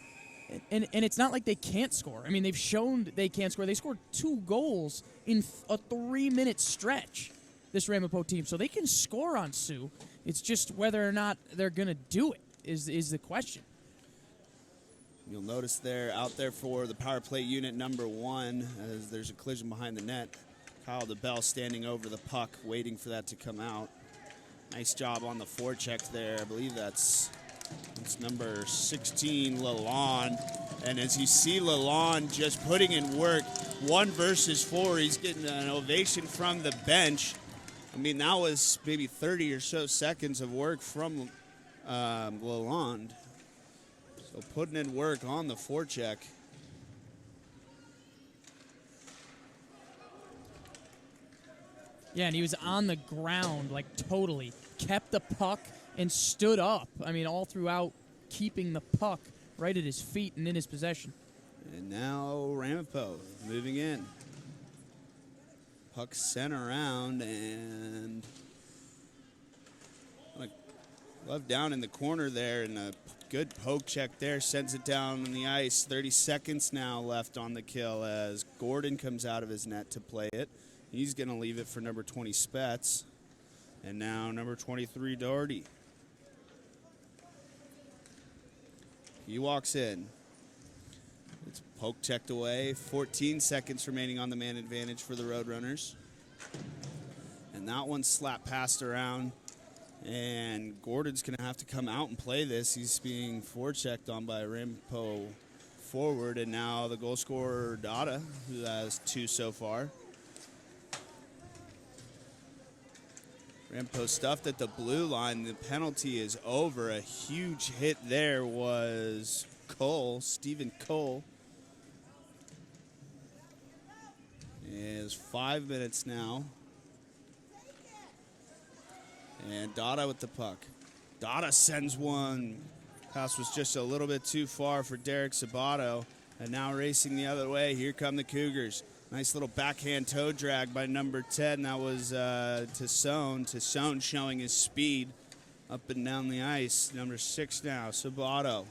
And it's not like they can't score. They've shown they can't score. They scored 2 goals in a 3-minute stretch, this Ramapo team. So they can score on Sioux. It's just whether or not they're going to do it is the question. You'll notice they're out there for the power play unit number 1 as there's a collision behind the net. Kyle DeBell standing over the puck, waiting for that to come out. Nice job on the forecheck there. I believe that's number 16, Lalonde. And as you see Lalonde just putting in work, 1 versus 4, he's getting an ovation from the bench. That was maybe 30 or so seconds of work from Lalonde. So putting in work on the forecheck. Yeah, and he was on the ground, totally. Kept the puck and stood up. All throughout, keeping the puck right at his feet and in his possession. And now Ramapo moving in. Puck sent around, and Love down in the corner there, and a good poke check there sends it down on the ice. 30 seconds now left on the kill as Gordon comes out of his net to play it. He's going to leave it for number 20, Spets. And now number 23, Doherty. He walks in. It's poke checked away. 14 seconds remaining on the man advantage for the Roadrunners. And that one slapped passed around. And Gordon's going to have to come out and play this. He's being forechecked on by Ramapo forward. And now the goal scorer, Dada, who has 2 so far. Ramapo stuffed at the blue line. The penalty is over. A huge hit there was Cole, Stephen Cole. It's 5 minutes now. And Dada with the puck. Dada sends one. Pass was just a little bit too far for Derek Sabato. And now racing the other way. Here come the Cougars. Nice little backhand toe drag by number 10. That was Tassone. Tassone showing his speed up and down the ice. Number 6 now, Sabato.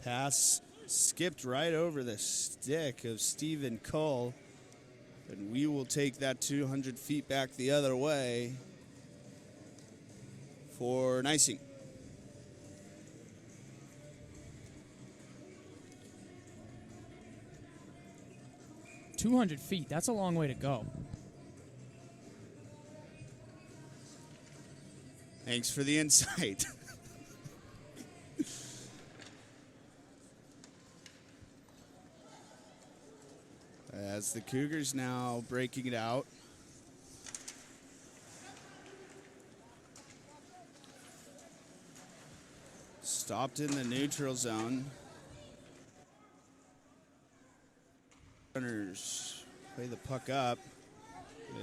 Pass skipped right over the stick of Stephen Cole. And we will take that 200 feet back the other way for an icing. $200 feet, that's a long way to go. Thanks for the insight. As the Cougars now breaking it out. Stopped in the neutral zone. Runners play the puck up.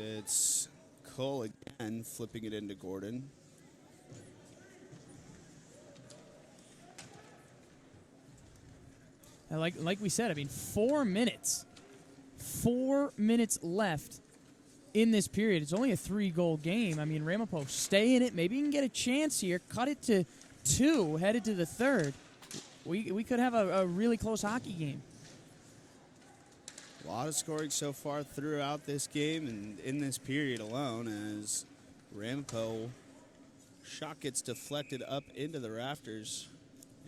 It's Cole again, flipping it into Gordon. Like we said, 4 minutes. 4 minutes left in this period. It's only a 3-goal game. Ramapo, stay in it. Maybe you can get a chance here. Cut it to 2, headed to the third. We could have a really close hockey game. A lot of scoring so far throughout this game and in this period alone as Ramapo shot gets deflected up into the rafters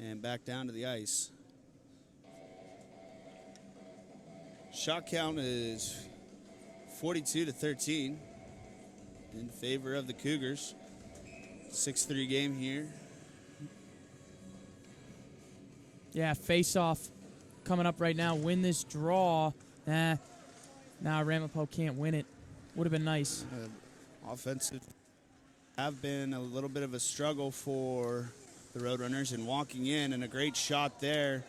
and back down to the ice. Shot count is 42-13 in favor of the Cougars. 6-3 game here. Yeah, face-off coming up right now. Win this draw. Ramapo can't win it. Would have been nice. Offensive have been a little bit of a struggle for the Roadrunners, and walking in, and a great shot there.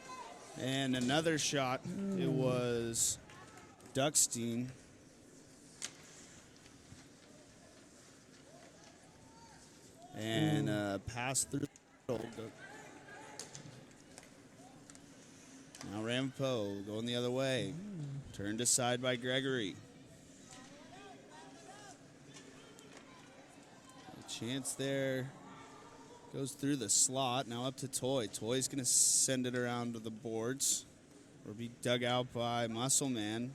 And another shot. It was Duckstein. And pass through. Now Ramapo going the other way. Turned aside by Gregory. A chance there. Goes through the slot. Now up to Toy. Toy's going to send it around to the boards. Or be dug out by Muscleman.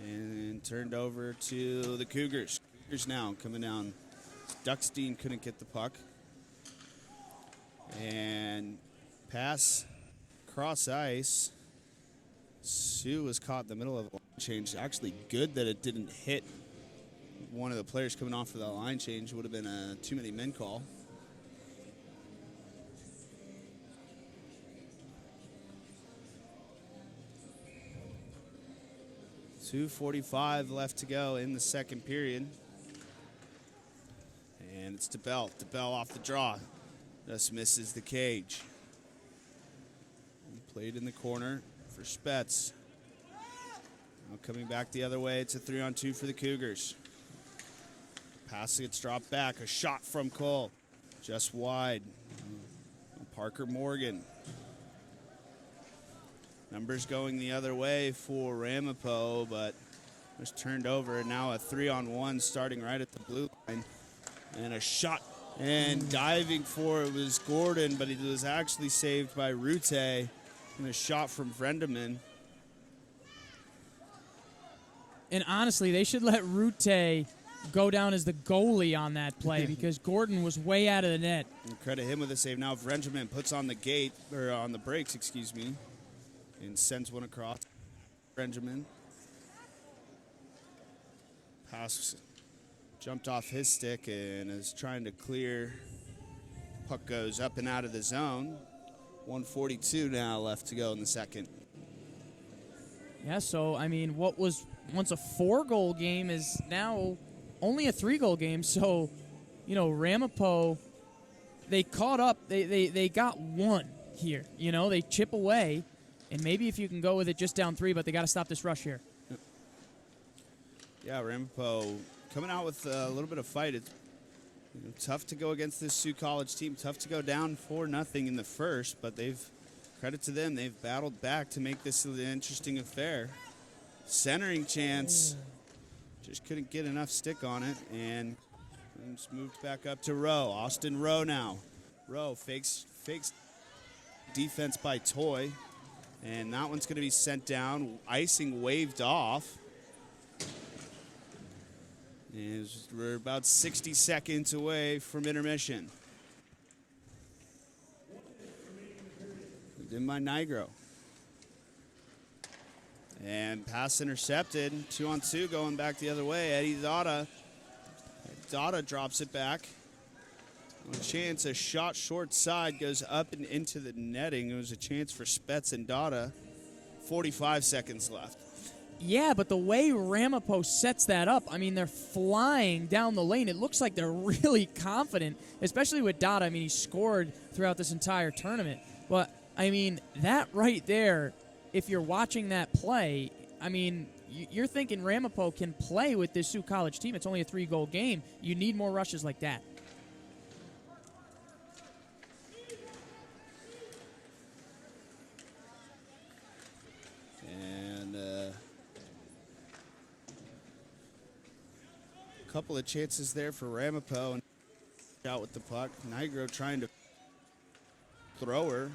And turned over to the Cougars. Cougars now coming down. Duckstein couldn't get the puck. And pass cross ice. Sue was caught in the middle of a line change. Actually good that it didn't hit one of the players coming off of that line change. It would have been a too many men call. .245 left to go in the second period. And it's DeBell. DeBell off the draw. Just misses the cage. Played in the corner for Spetz. Now coming back the other way, it's a 3-on-2 for the Cougars. Pass gets dropped back. A shot from Cole. Just wide. Parker Morgan. Numbers going the other way for Ramapo, but was turned over. And now a 3-on-1 starting right at the blue line. And a shot. And diving for it was Gordon, but he was actually saved by Rute. And a shot from Vrendeman. And honestly, they should let Rute go down as the goalie on that play because Gordon was way out of the net. And credit him with a save. Now Vrendeman puts on the gate, or on the brakes, excuse me, and sends one across. Vrendeman. Pass jumped off his stick and is trying to clear. Puck goes up and out of the zone. 1:42 now left to go in the second. Yeah, so, I mean, what was once a 4-goal game is now only a 3-goal game. So, you know, Ramapo, they caught up. They got one here. You know, they chip away. And maybe if you can go with it just down 3, but they got to stop this rush here. Yeah, Ramapo coming out with a little bit of fight. It's tough to go against this Sioux College team. Tough to go down 4-0 in the first, but credit to them, they've battled back to make this an interesting affair. Centering chance, just couldn't get enough stick on it, and it's moved back up to Rowe. Austin Rowe now. Rowe fakes defense by Toy, and that one's going to be sent down. Icing waved off. And we're about 60 seconds away from intermission. In by Nigro. And pass intercepted. 2-on-2 going back the other way. Eddie Dada. Dada drops it back. A chance, a shot short side goes up and into the netting. It was a chance for Spetz and Dada. 45 seconds left. Yeah, but the way Ramapo sets that up, I mean, they're flying down the lane. It looks like they're really confident, especially with Dada. I mean, he scored throughout this entire tournament. But, I mean, that right there, if you're watching that play, I mean, you're thinking Ramapo can play with this Sioux College team. It's only a 3-goal game. You need more rushes like that. And couple of chances there for Ramapo, and out with the puck. Nigro trying to throw her.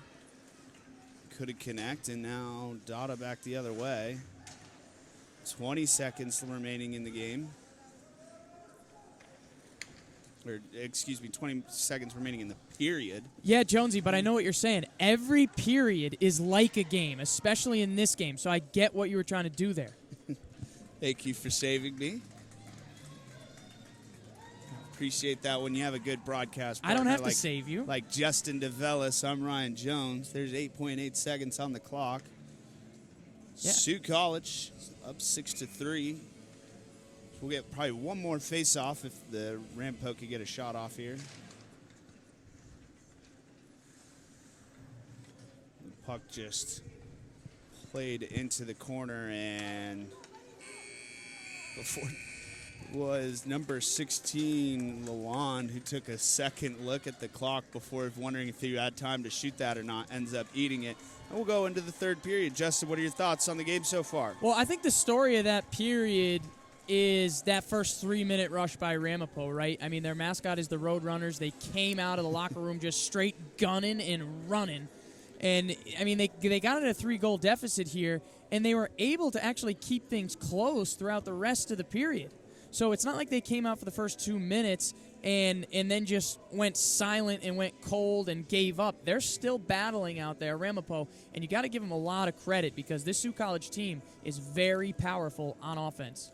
Couldn't connect, and now Dada back the other way. 20 seconds remaining in the game. Or, excuse me, 20 seconds remaining in the period. Yeah, Jonesy, but I know what you're saying. Every period is like a game, especially in this game, so I get what you were trying to do there. Thank you for saving me. Appreciate that when you have a good broadcast partner. I don't have to save you. Like Justin DeVellis, I'm Ryan Jones. There's 8.8 seconds on the clock. Yeah. Sault College up 6-3. We'll get probably one more face-off if the Ramapo could get a shot off here. The puck just played into the corner, and before was number 16, Lalonde, who took a second look at the clock before wondering if he had time to shoot that or not, ends up eating it. And we'll go into the third period. Justin, what are your thoughts on the game so far? Well, I think the story of that period is that first 3-minute rush by Ramapo, right? I mean, their mascot is the Roadrunners. They came out of the locker room just straight gunning and running. And, I mean, they got in a 3-goal deficit here, and they were able to actually keep things close throughout the rest of the period. So it's not like they came out for the first 2 minutes and then just went silent and went cold and gave up. They're still battling out there, Ramapo, and you got to give them a lot of credit because this Sault College team is very powerful on offense.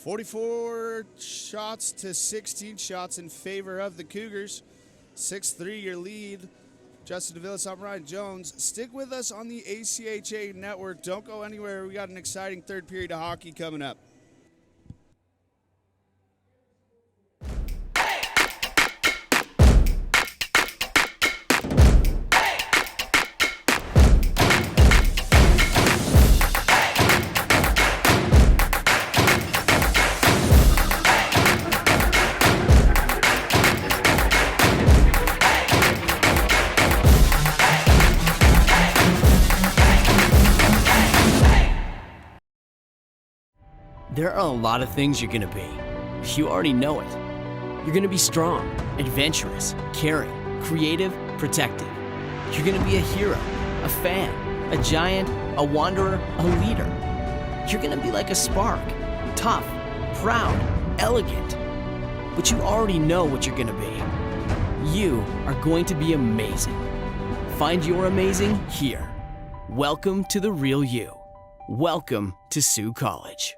44 shots to 16 shots in favor of the Cougars. 6-3 your lead. Justin DeVillis, I'm Ryan Jones. Stick with us on the ACHA network. Don't go anywhere. We got an exciting third period of hockey coming up. There are a lot of things you're gonna be. You already know it. You're gonna be strong, adventurous, caring, creative, protective. You're gonna be a hero, a fan, a giant, a wanderer, a leader. You're gonna be like a spark, tough, proud, elegant. But you already know what you're gonna be. You are going to be amazing. Find your amazing here. Welcome to the real you. Welcome to Sault College.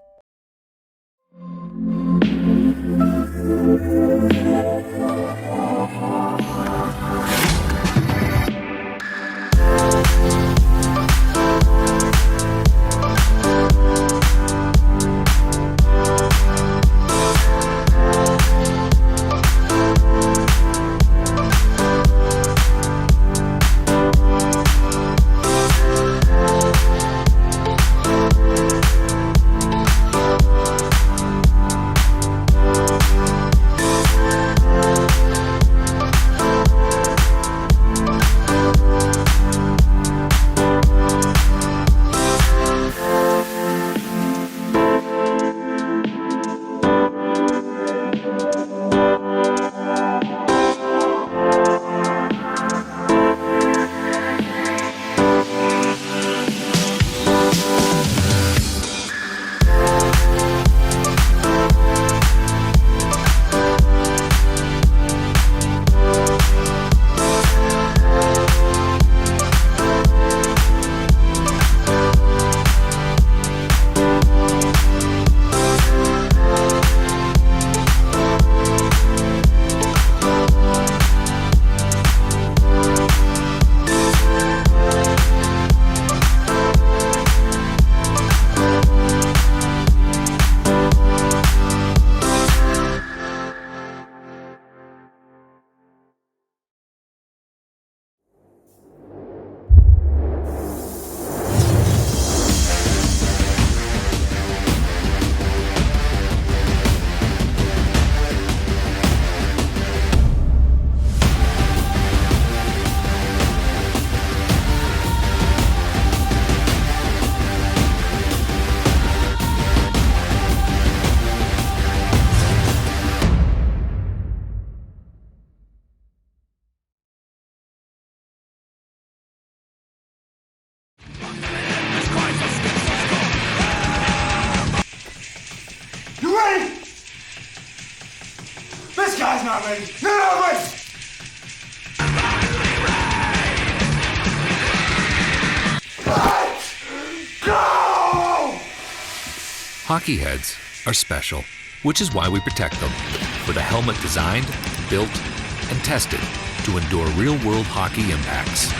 not ready. You're not ready. Let's go! Hockey heads are special, which is why we protect them with a helmet designed, built, and tested to endure real-world hockey impacts.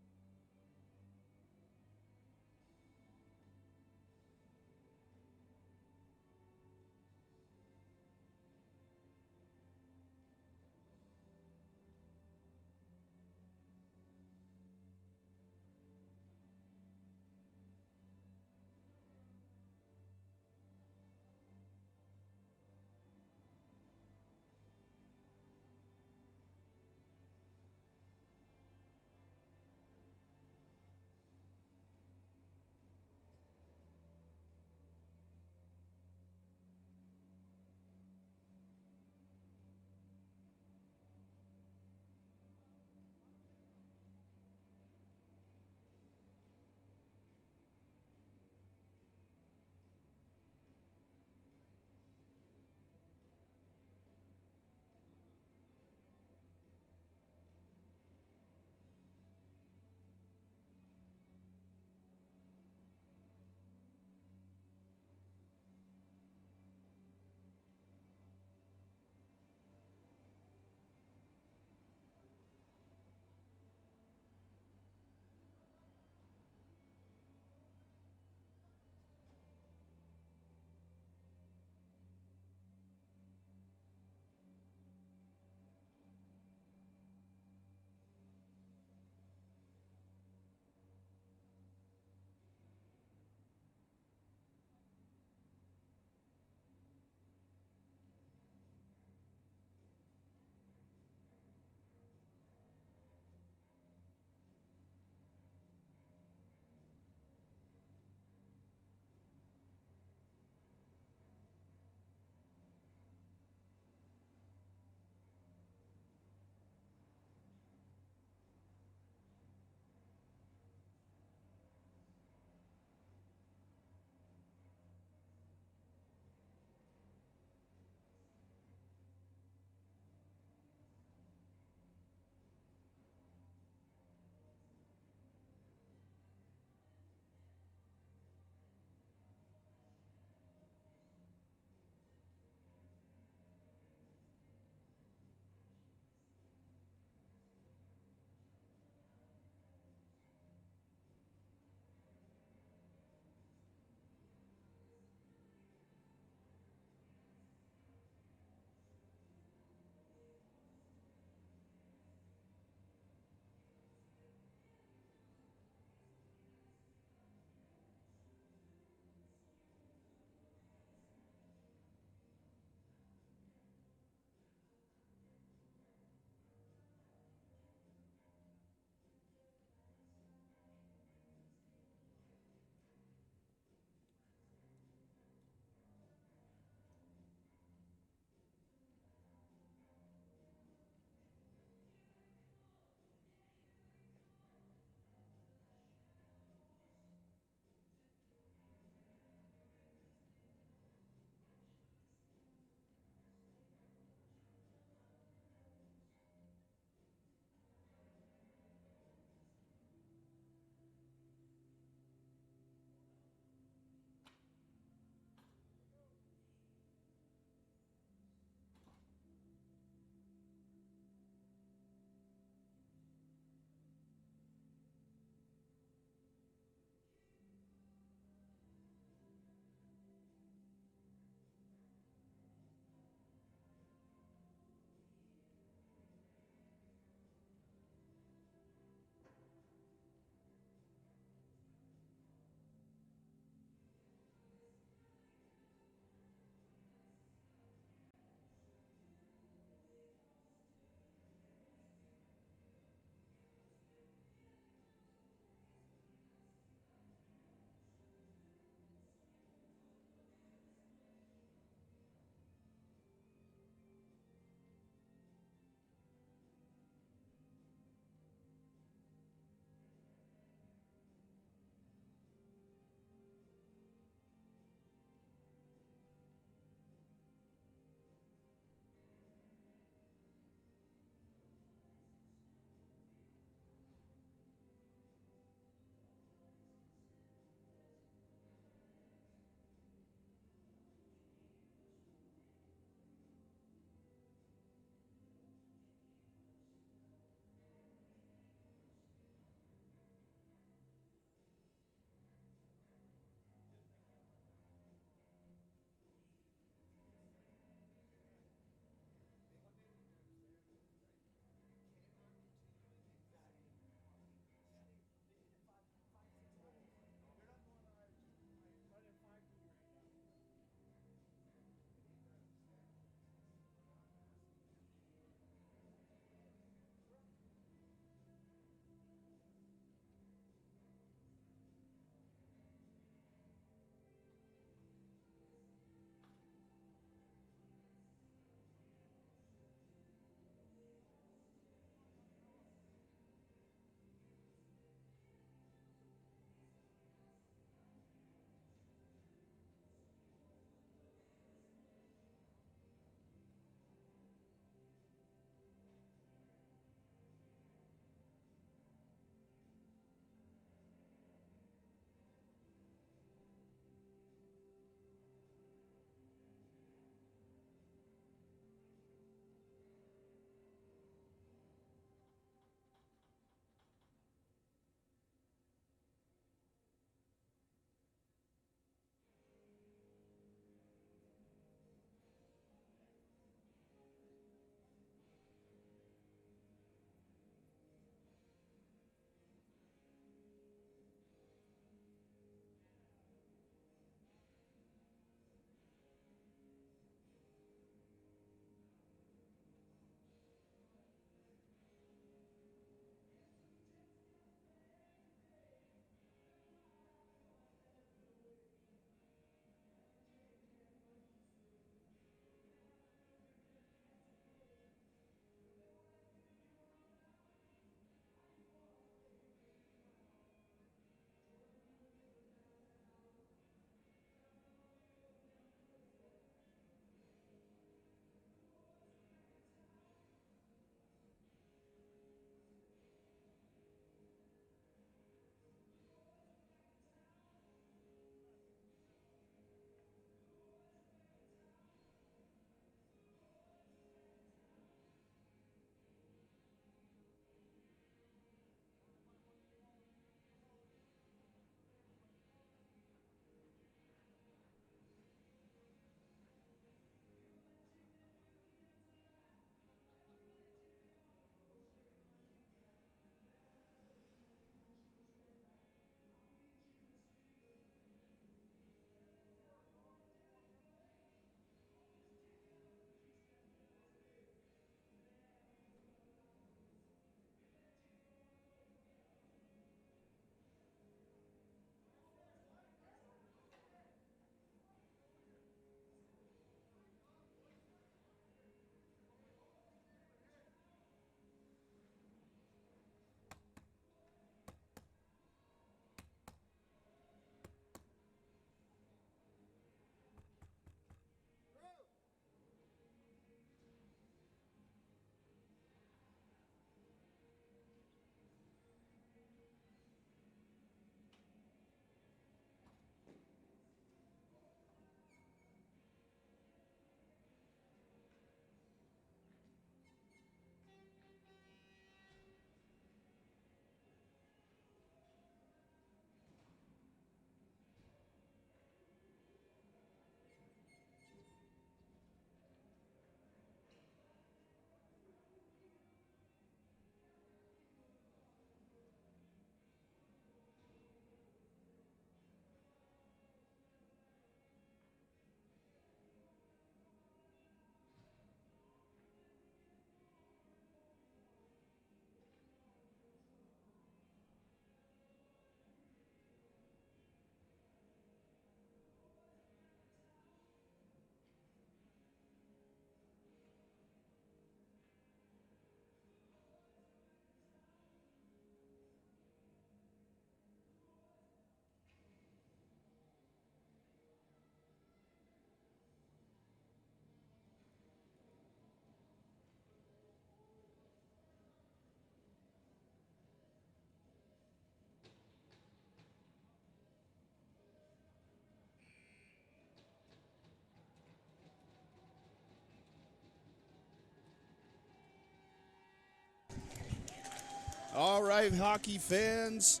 All right, hockey fans,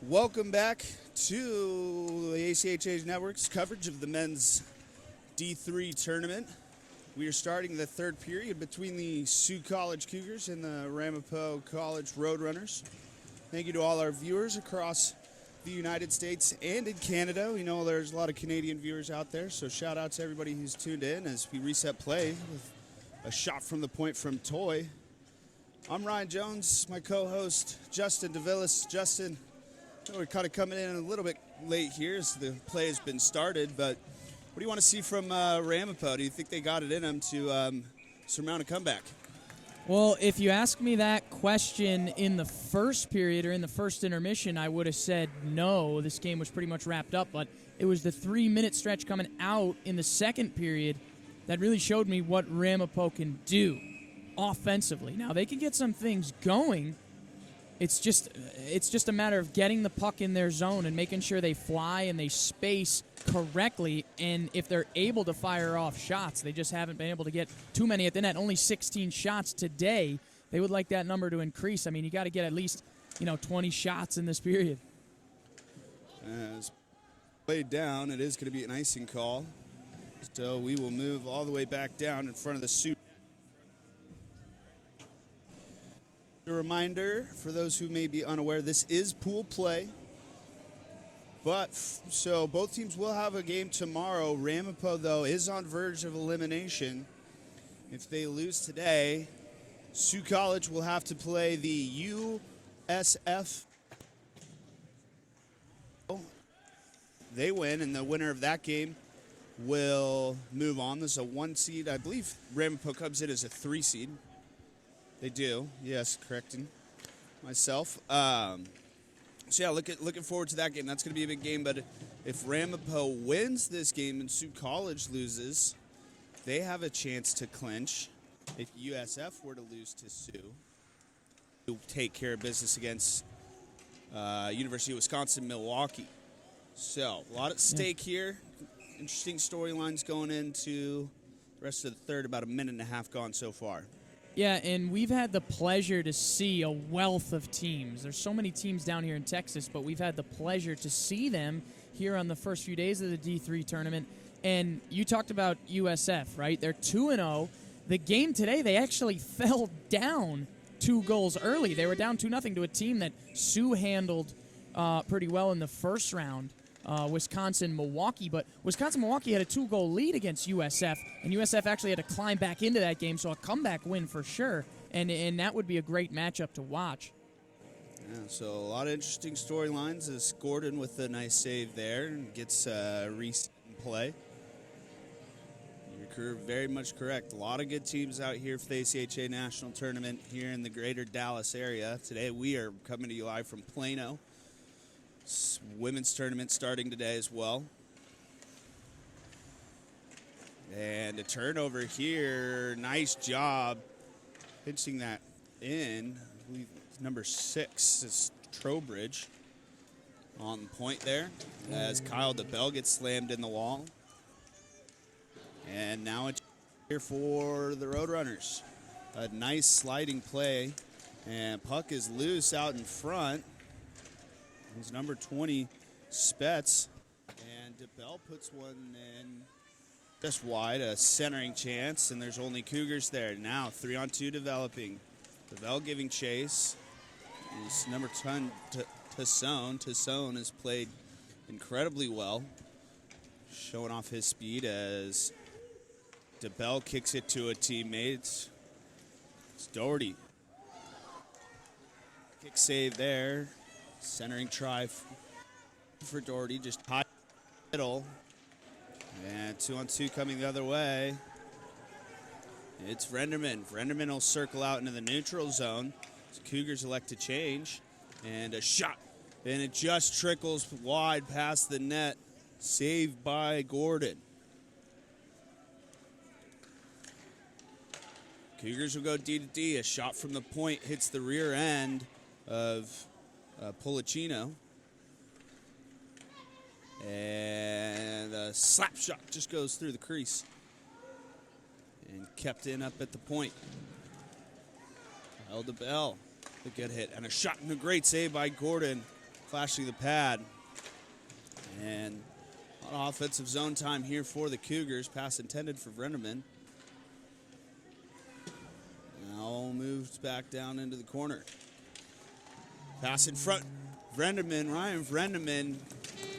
welcome back to the ACHA Network's coverage of the men's D3 tournament. We are starting the third period between the Sault College Cougars and the Ramapo College Roadrunners. Thank you to all our viewers across the United States and in Canada. We know there's a lot of Canadian viewers out there, so shout out to everybody who's tuned in as we reset play with a shot from the point from Toy. I'm Ryan Jones, my co-host Justin DeVillis. Justin, we're kind of coming in a little bit late here as the play has been started, but what do you want to see from Ramapo? Do you think they got it in them to surmount a comeback? Well, if you ask me that question in the first period or in the first intermission, I would have said no. This game was pretty much wrapped up, but it was the 3-minute stretch coming out in the second period that really showed me what Ramapo can do offensively. Now, they can get some things going. It's just a matter of getting the puck in their zone and making sure they fly and they space correctly. And if they're able to fire off shots, they just haven't been able to get too many at the net. Only 16 shots today. They would like that number to increase. I mean, you got to get at least 20 shots in this period. As played down, it is going to be an icing call. So we will move all the way back down in front of the Sault. A reminder for those who may be unaware, this is pool play. But so both teams will have a game tomorrow. Ramapo, though, is on verge of elimination. If they lose today, Sault College will have to play the USF. They win, and the winner of that game will move on. There's a 1 seed. I believe Ramapo comes in as a 3 seed. They do, yes, correcting myself. So yeah, looking forward to that game. That's going to be a big game. But if Ramapo wins this game and Sault College loses, they have a chance to clinch. If USF were to lose to Sault, to take care of business against University of Wisconsin-Milwaukee. So a lot at stake here. Interesting storylines going into the rest of the third. About a minute and a half gone so far. Yeah, and we've had the pleasure to see a wealth of teams. There's so many teams down here in Texas, but we've had the pleasure to see them here on the first few days of the D3 tournament. And you talked about USF, right? They're 2-0. The game today, they actually fell down 2 goals early. They were down 2-0 to a team that Sault handled pretty well in the first round. Wisconsin-Milwaukee, but Wisconsin-Milwaukee had a 2-goal lead against USF, and USF actually had to climb back into that game, so a comeback win for sure, and that would be a great matchup to watch. Yeah, so a lot of interesting storylines as Gordon with a nice save there and gets reset in play. You're very much correct. A lot of good teams out here for the ACHA National Tournament here in the greater Dallas area. Today we are coming to you live from Plano. Women's tournament starting today as well. And a turnover here. Nice job pinching that in. I believe number 6 is Trowbridge on point there as Kyle DeBell gets slammed in the wall. And now it's here for the Roadrunners. A nice sliding play. And puck is loose out in front. It's number 20, Spetz, and DeBell puts one in just wide, a centering chance, and there's only Cougars there. Now 3-on-2 developing. DeBell giving chase. Is number 10, Tassone. Tassone has played incredibly well, showing off his speed as DeBell kicks it to a teammate. It's Doherty. Kick save there. Centering try for Doherty, just high middle. And 2-on-2 coming the other way. It's Renderman. Renderman will circle out into the neutral zone. So Cougars elect to change. And a shot. And it just trickles wide past the net. Saved by Gordon. Cougars will go D-to-D. A shot from the point hits the rear end of Policino. And a slap shot just goes through the crease and kept in up at the point. Kyle DeBell A good hit and a shot and a great save by Gordon, flashing the pad. And on offensive zone time here for the Cougars. Pass intended for Vrendeman. Now moved back down into the corner. Pass in front. Vrendeman, Ryan Vrendeman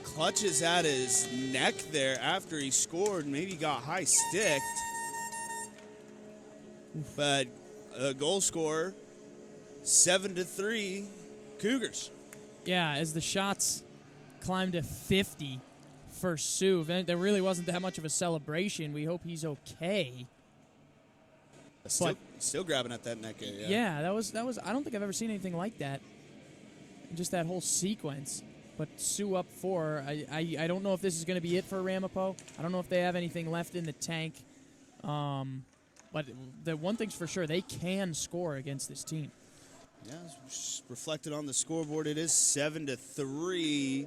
clutches at his neck there after he scored. Maybe got high sticked. But a goal scorer, 7-3, Cougars. Yeah, as the shots climbed to 50 for Sue. There really wasn't that much of a celebration. We hope he's okay. Still grabbing at that neck area. Yeah, that was. I don't think I've ever seen anything like that. Just that whole sequence. But Sue up 4. I don't know if this is going to be it for Ramapo. I don't know if they have anything left in the tank. But the one thing's for sure, they can score against this team. Yeah, reflected on the scoreboard, it is 7-3.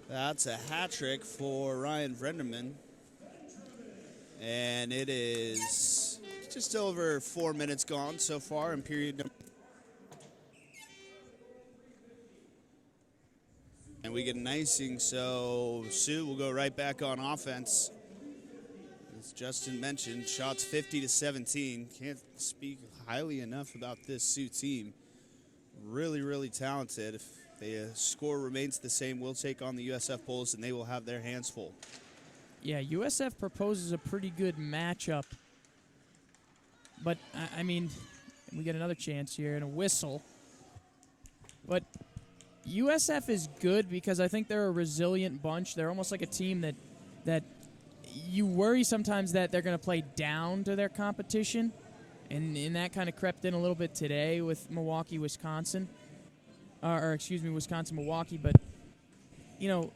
That's a hat trick for Ryan Vrendeman. And it is just over 4 minutes gone so far in period number. And we get an icing, so Sue will go right back on offense. As Justin mentioned, shots 50-17. Can't speak highly enough about this Sioux team. Really, really talented. If the score remains the same, we'll take on the USF Bulls, and they will have their hands full. Yeah, USF proposes a pretty good matchup. But, I mean, we get another chance here and a whistle. But USF is good because I think they're a resilient bunch. They're almost like a team that you worry sometimes that they're going to play down to their competition. And that kind of crept in a little bit today with Milwaukee, Wisconsin. Wisconsin-Milwaukee. But, you know,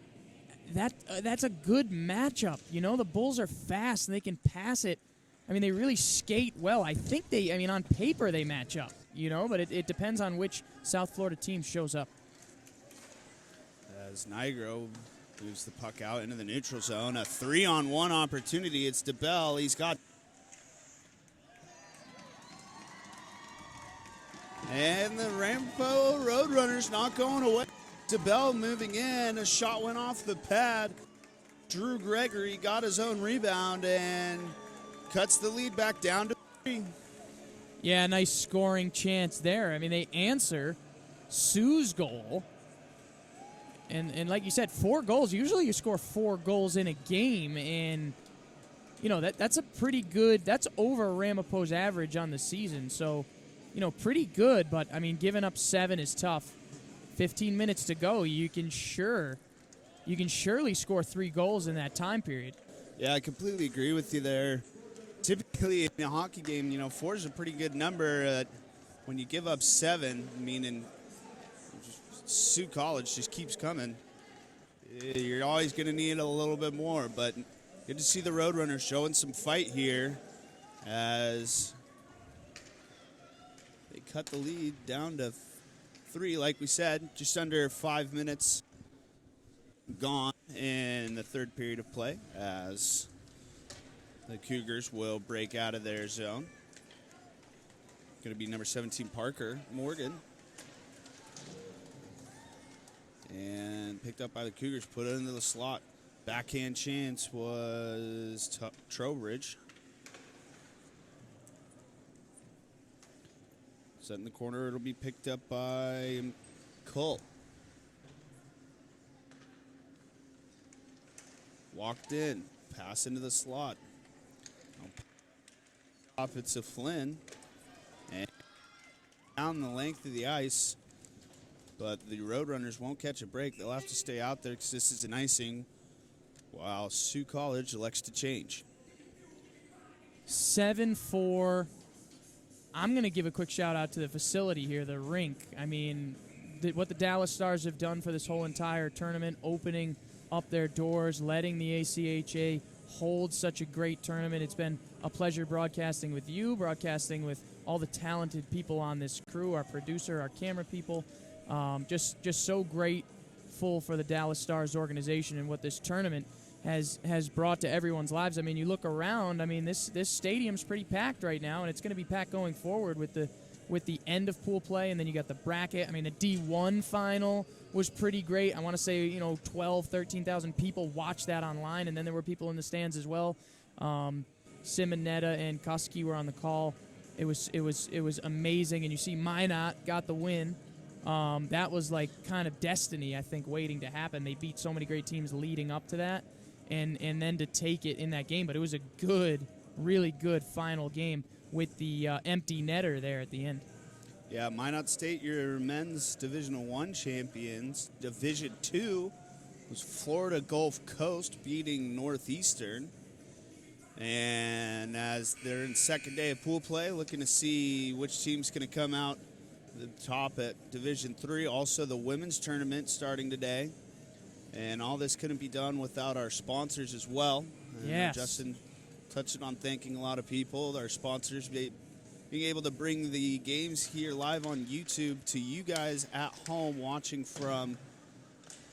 that's a good matchup. You know, the Bulls are fast and they can pass it. I mean, they really skate well. I think on paper they match up, you know, but it depends on which South Florida team shows up. As Nigro moves the puck out into the neutral zone, a 3-on-1 opportunity. It's DeBell. He's got... And the Ramapo Roadrunners not going away. DeBell moving in. A shot went off the pad. Drew Gregory got his own rebound and cuts the lead back down to 3. Yeah, nice scoring chance there. I mean, they answer Sue's goal. And like you said, 4 goals. Usually you score 4 goals in a game. And, you know, that's a pretty good – that's over Ramapo's average on the season. So, you know, pretty good. But, I mean, giving up 7 is tough. 15 minutes to go. You can surely score 3 goals in that time period. Yeah, I completely agree with you there. Typically in a hockey game, you know, 4 is a pretty good number. When you give up 7, meaning Sioux College just keeps coming, you're always going to need a little bit more. But good to see the Roadrunners showing some fight here as they cut the lead down to 3, like we said, just under 5 minutes gone in the third period of play as the Cougars will break out of their zone. Going to be number 17, Parker Morgan. And picked up by the Cougars, put it into the slot. Backhand chance was Trowbridge. Set in the corner, it'll be picked up by Cole. Walked in, pass into the slot. Off it's to Flynn. And down the length of the ice. But the Roadrunners won't catch a break. They'll have to stay out there because this is an icing while Sioux College elects to change. 7-4. I'm going to give a quick shout-out to the facility here, the rink. I mean, what the Dallas Stars have done for this whole entire tournament, opening up their doors, letting the ACHA hold such a great tournament. It's been a pleasure broadcasting with you, broadcasting with all the talented people on this crew, our producer, our camera people. Just so grateful for the Dallas Stars organization and what this tournament has brought to everyone's lives. I mean, you look around. I mean, this stadium's pretty packed right now, and it's going to be packed going forward with the with the end of pool play, and then you got the bracket. I mean, the D1 final was pretty great. I want to say, 12, 13,000 people watched that online, and then there were people in the stands as well. Simonetta and Koski were on the call. It was amazing, and you see Minot got the win. That was like kind of destiny, I think, waiting to happen. They beat so many great teams leading up to that, and then to take it in that game. But it was a good, really good final game with the empty netter there at the end. Yeah, Minot State, your men's Division I champions. Division II was Florida Gulf Coast beating Northeastern. And as they're in second day of pool play, looking to see which team's going to come out the top at Division III. Also, the women's tournament starting today. And all this couldn't be done without our sponsors as well. Yes. Justin touching on thanking a lot of people, our sponsors, being able to bring the games here live on YouTube to you guys at home watching from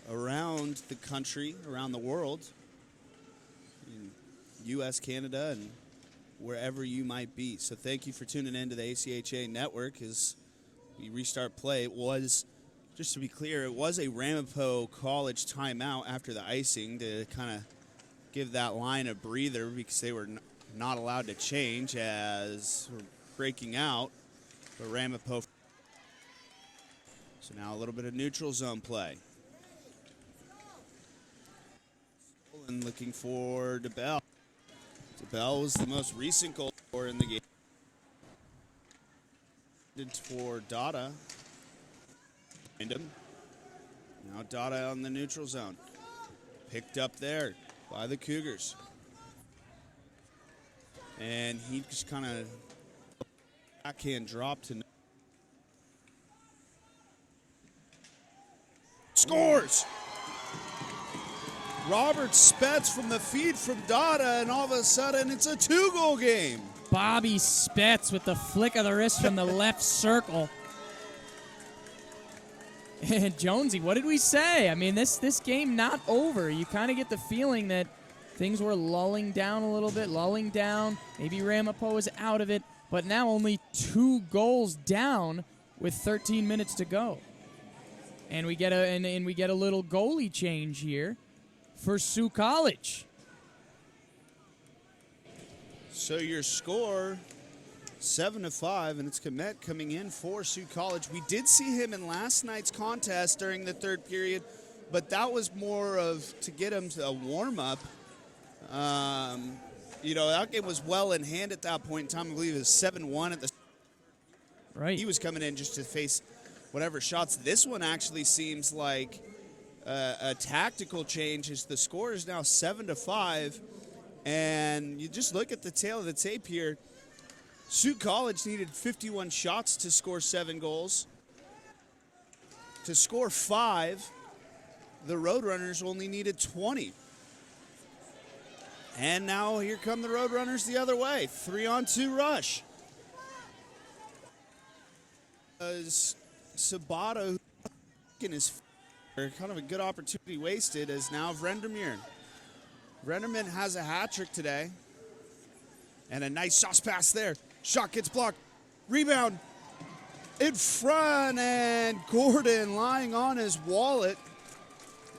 around the country, around the world, in U.S., Canada, and wherever you might be. So thank you for tuning in to the ACHA Network as we restart play. It was, just to be clear, it was a Ramapo College timeout after the icing to kind of give that line a breather because they were not allowed to change as we're breaking out for Ramapo. So now a little bit of neutral zone play. And looking for DeBell. DeBell was the most recent goal scorer in the game. For Dada. Now Dada on the neutral zone. Picked up there by the Cougars. And he just kind of backhand drop to scores. Robert Spetz from the feed from Dada, and all of a sudden it's a 2-goal game. Bobby Spetz with the flick of the wrist from the left circle. And Jonesy, what did we say? I mean, this game not over. You kind of get the feeling that things were lulling down a little bit, Maybe Ramapo was out of it, but now only 2 goals down with 13 minutes to go. And we get a little goalie change here for Sault College. So your score, 7-5, and it's Komet coming in for Sault College. We did see him in last night's contest during the third period, but that was more of to get him to a warm-up. That game was well in hand at that point in time. I believe it was 7-1 at the. Right. He was coming in just to face whatever shots. This one actually seems like a tactical change. As the score is now 7-5, and you just look at the tail of the tape here. Sault College needed 51 shots to score 7 goals. To score 5, the Roadrunners only needed 20. And now here come the Roadrunners the other way. 3-on-2 rush. Sabato in his kind of a good opportunity wasted as now Vrendermuir. Vrendermuir has a hat trick today. And a nice sauce pass there. Shot gets blocked. Rebound in front, and Gordon, lying on his wallet,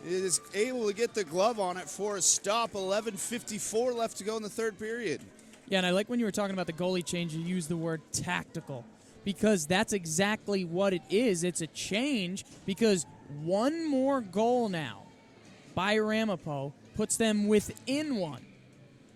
is able to get the glove on it for a stop. 11:54 left to go in the third period. Yeah, and I like when you were talking about the goalie change, you used the word tactical, because that's exactly what it is. It's a change because one more goal now by Ramapo puts them within 1.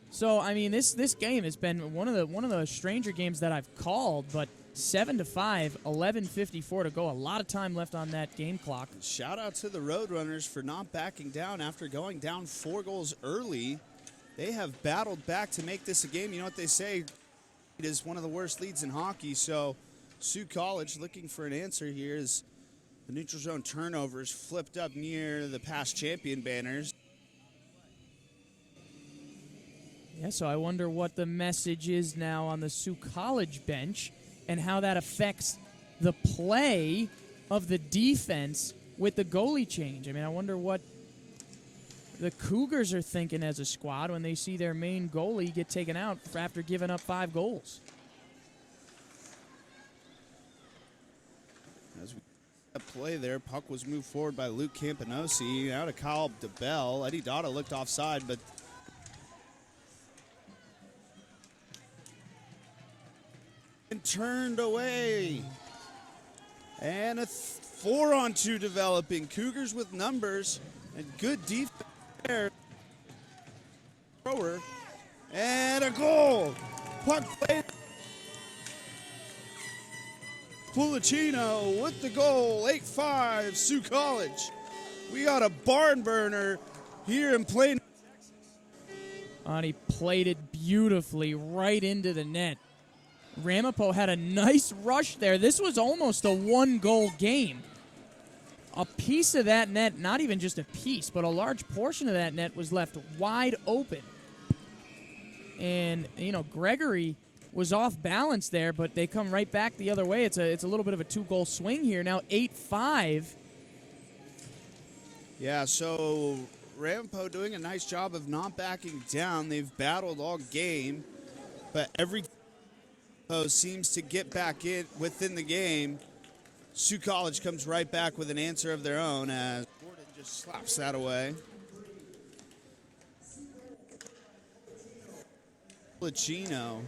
So, I mean, this game has been one of the stranger games that I've called, but 7-5, 11:54 to go. A lot of time left on that game clock. Shout out to the Roadrunners for not backing down after going down 4 goals early. They have battled back to make this a game. You know what they say? It is one of the worst leads in hockey. So, Sault College looking for an answer here as the neutral zone turnovers flipped up near the past champion banners. Yeah, so I wonder what the message is now on the Sault College bench and how that affects the play of the defense with the goalie change. I mean, I wonder what the Cougars are thinking as a squad when they see their main goalie get taken out after giving up 5 goals. A play there. Puck was moved forward by Luke Campanosi. Out of Kyle DeBell. Eddie Dada looked offside, but and turned away. And a 4-on-2 developing. Cougars with numbers and good defense there. Thrower. And a goal. Puck played. Pulicino with the goal. 8-5, Sioux College. We got a barn burner here in Plano. And he played it beautifully right into the net. Ramapo had a nice rush there. This was almost a one-goal game. A piece of that net, not even just a piece, but a large portion of that net was left wide open. And, you know, Gregory was off balance there, but they come right back the other way. It's a little bit of a two-goal swing here. Now 8-5. Yeah, so Ramapo doing a nice job of not backing down. They've battled all game, but every seems to get back in within the game. Sioux College comes right back with an answer of their own as Gordon just slaps that away. Pulicino.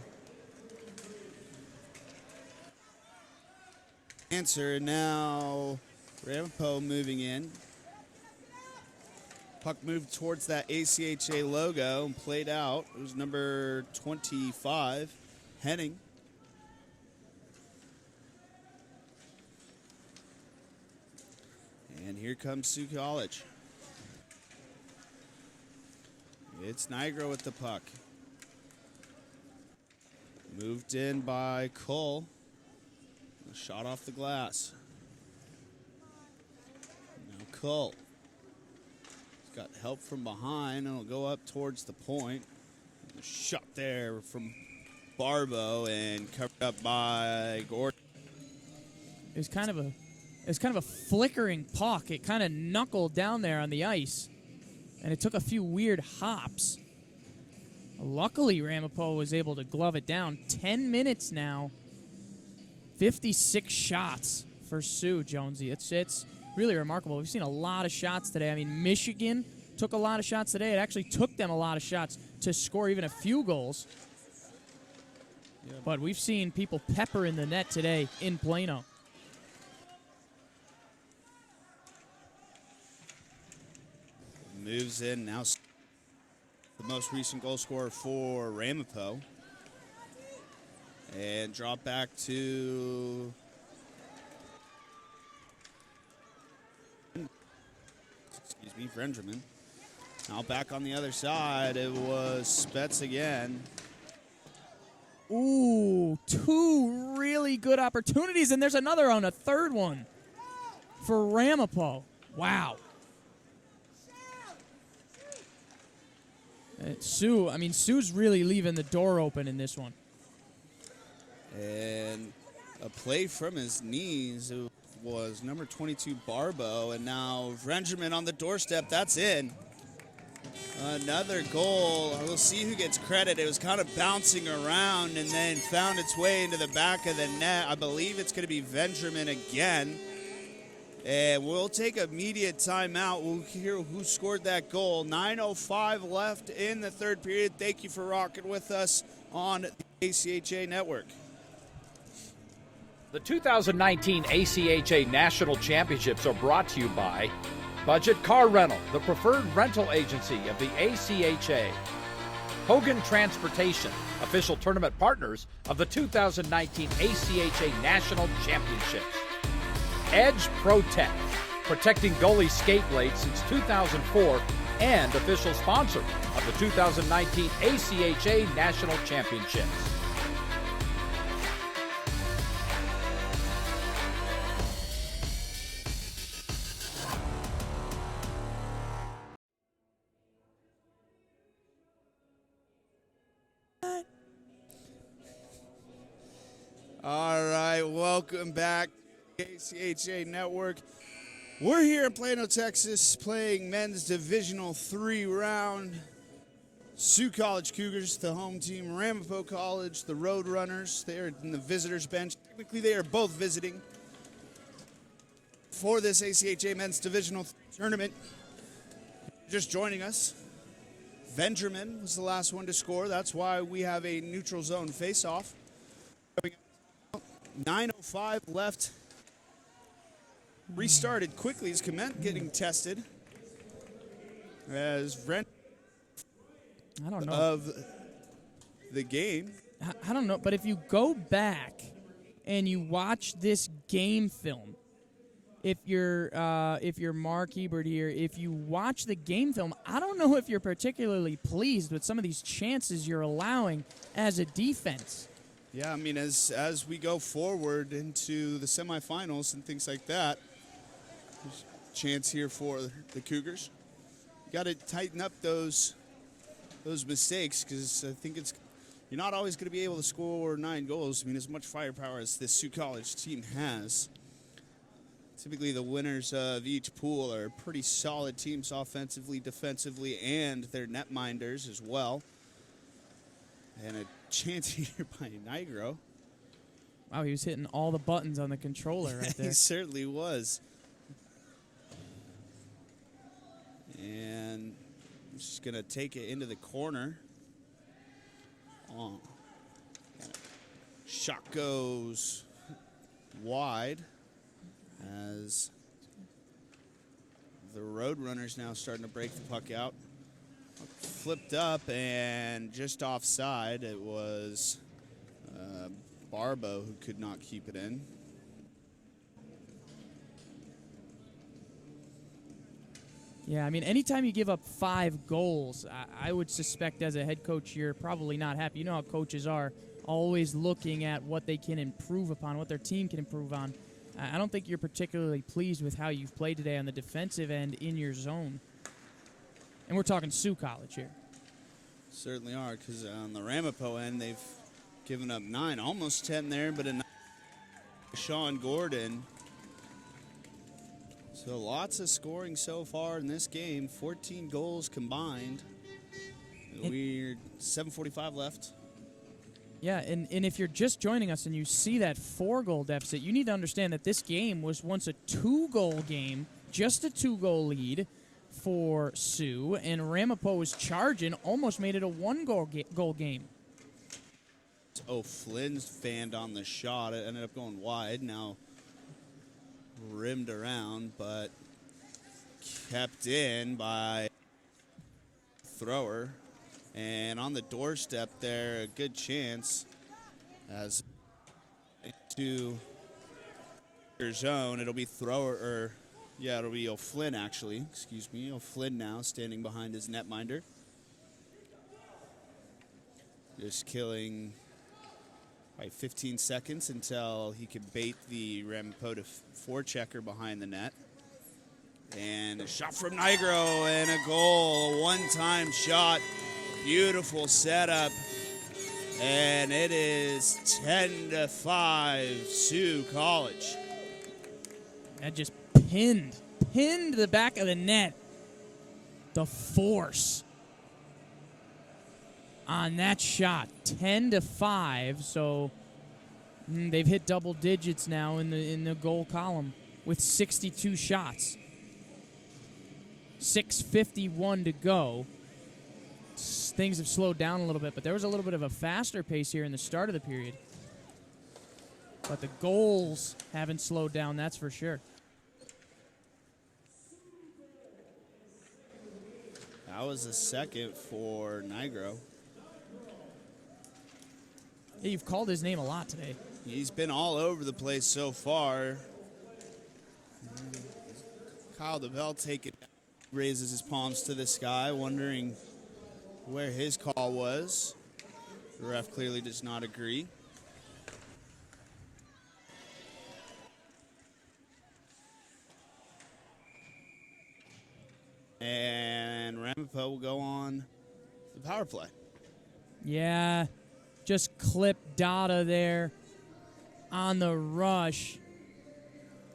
Answer, and now Ramapo moving in. Puck moved towards that ACHA logo and played out. It was number 25, Henning. And here comes Sioux College. It's Nigro with the puck. Moved in by Cole. A shot off the glass. Now Cole. He's got help from behind, and it'll go up towards the point. A shot there from Barbo and covered up by Gordon. It was kind of a flickering puck. It kind of knuckled down there on the ice, and it took a few weird hops. Luckily, Ramapo was able to glove it down. 10 minutes now. 56 shots for Sioux, Jonesy. It's really remarkable. We've seen a lot of shots today. I mean, Michigan took a lot of shots today. It actually took them a lot of shots to score even a few goals. Yeah. But we've seen people pepper in the net today in Plano. Moves in now. The most recent goal scorer for Ramapo. And drop back to Benjamin. Now back on the other side, it was Spets again. Ooh, two really good opportunities, and there's another on a third one for Ramapo. Wow. Sioux's really leaving the door open in this one. And a play from his knees. It was number 22, Barbo. And now Benjamin on the doorstep. That's in. Another goal. We'll see who gets credit. It was kind of bouncing around and then found its way into the back of the net. I believe it's going to be Benjamin again. And we'll take immediate timeout. We'll hear who scored that goal. 9:05 left in the third period. Thank you for rocking with us on the ACHA Network. The 2019 ACHA National Championships are brought to you by Budget Car Rental, the preferred rental agency of the ACHA. Hogan Transportation, official tournament partners of the 2019 ACHA National Championships. Edge Protect, protecting goalie skate blades since 2004 and official sponsor of the 2019 ACHA National Championships. All right, welcome back to the ACHA Network. We're here in Plano, Texas, playing men's Divisional III round. Sioux College Cougars, the home team. Ramapo College, the Roadrunners. They are in the visitors bench. Technically, they are both visiting. for this ACHA men's divisional tournament. Just joining us, Vendramin was the last one to score. That's why we have a neutral zone face-off. 9:05 left. Restarted quickly as Comment getting tested. As Brent I don't know. Of the game. I don't know, but if you go back and you watch this game film, if you're Mark Hebert here, if you watch the game film, I don't know if you're particularly pleased with some of these chances you're allowing as a defense. Yeah, I mean, as we go forward into the semifinals and things like that, there's a chance here for the Cougars. You got to tighten up those mistakes, because I think you're not always going to be able to score 9 goals. I mean, as much firepower as this Sault College team has. Typically, the winners of each pool are pretty solid teams offensively, defensively, and their netminders as well. And a chance here by Nigro. Wow, he was hitting all the buttons on the controller right there. He certainly was. And just going to take it into the corner. Oh. Shot goes wide as the Roadrunners now starting to break the puck out. Flipped up and just offside. It was Barbo who could not keep it in. Yeah, I mean, anytime you give up 5 goals, I would suspect as a head coach you're probably not happy. You know how coaches are, always looking at what they can improve upon, what their team can improve on. I don't think you're particularly pleased with how you've played today on the defensive end in your zone. And we're talking Sault College here. Certainly are, because on the Ramapo end, they've given up 9, almost 10 there, but a Sean Gordon. So lots of scoring so far in this game, 14 goals combined. We're 7:45 left. Yeah, and if you're just joining us and you see that 4-goal deficit, you need to understand that this game was once a 2-goal game, just a 2-goal lead for Sault, and Ramapo was charging, almost made it a 1-goal game. Oh, Flynn's fanned on the shot. It ended up going wide. Now rimmed around, but kept in by thrower. And on the doorstep there, a good chance as to your zone. It'll be thrower, or yeah, it'll be O'Flynn actually. Excuse me, O'Flynn now standing behind his netminder. Just killing by 15 seconds until he could bait the Ramapo forechecker behind the net. And a shot from Nigro and a goal, a one-time shot. Beautiful setup. And it is 10-5 Sault College. That just pinned the back of the net. The force on that shot, 10-5. So they've hit double digits now in the goal column with 62 shots. 6:51 to go. Things have slowed down a little bit, but there was a little bit of a faster pace here in the start of the period. But the goals haven't slowed down, that's for sure. That was a second for Nigro. Yeah, you've called his name a lot today. He's been all over the place so far. Kyle DeBell raises his palms to the sky, wondering where his call was. The ref clearly does not agree. And Ramapo will go on the power play. Yeah, just clip Dada there on the rush.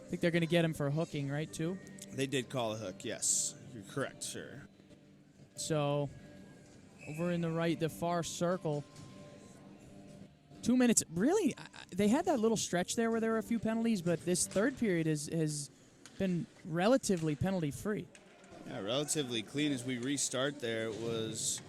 I think they're going to get him for hooking, right, too? They did call a hook, yes. You're correct, sir. So, over in the far circle. 2 minutes. Really, they had that little stretch there where there were a few penalties, but this third period has been relatively penalty free. Yeah, relatively clean as we restart there. It was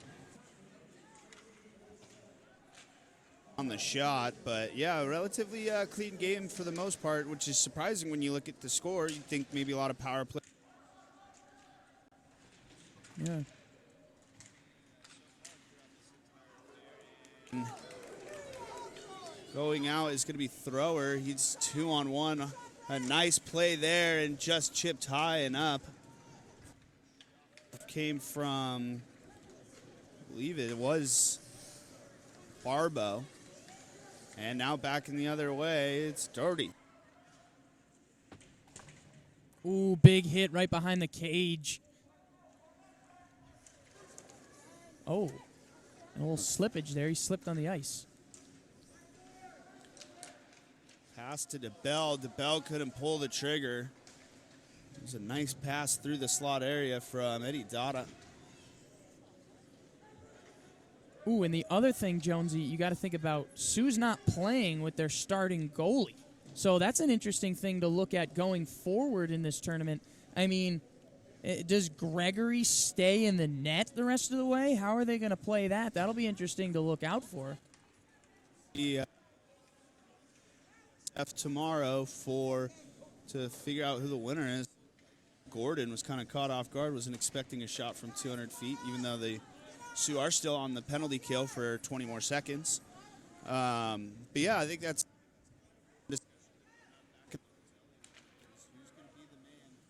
on the shot, but yeah, a relatively clean game for the most part, which is surprising when you look at the score. You'd think maybe a lot of power play. Yeah. Going out is going to be Thrower. He's 2-on-1. A nice play there and just chipped high and up. Came from, I believe it was Barbo. And now back in the other way, it's Doherty. Ooh, big hit right behind the cage. Oh, a little slippage there. He slipped on the ice. Pass to DeBell. DeBell couldn't pull the trigger. It was a nice pass through the slot area from Eddie Dada. Ooh, and the other thing, Jonesy, you got to think about, Sioux's not playing with their starting goalie. So that's an interesting thing to look at going forward in this tournament. I mean, does Gregory stay in the net the rest of the way? How are they going to play that? That'll be interesting to look out for. Yeah. Tomorrow to figure out who the winner is. Gordon was kind of caught off guard, wasn't expecting a shot from 200 feet, even though the Sioux are still on the penalty kill for 20 more seconds. But yeah, I think that's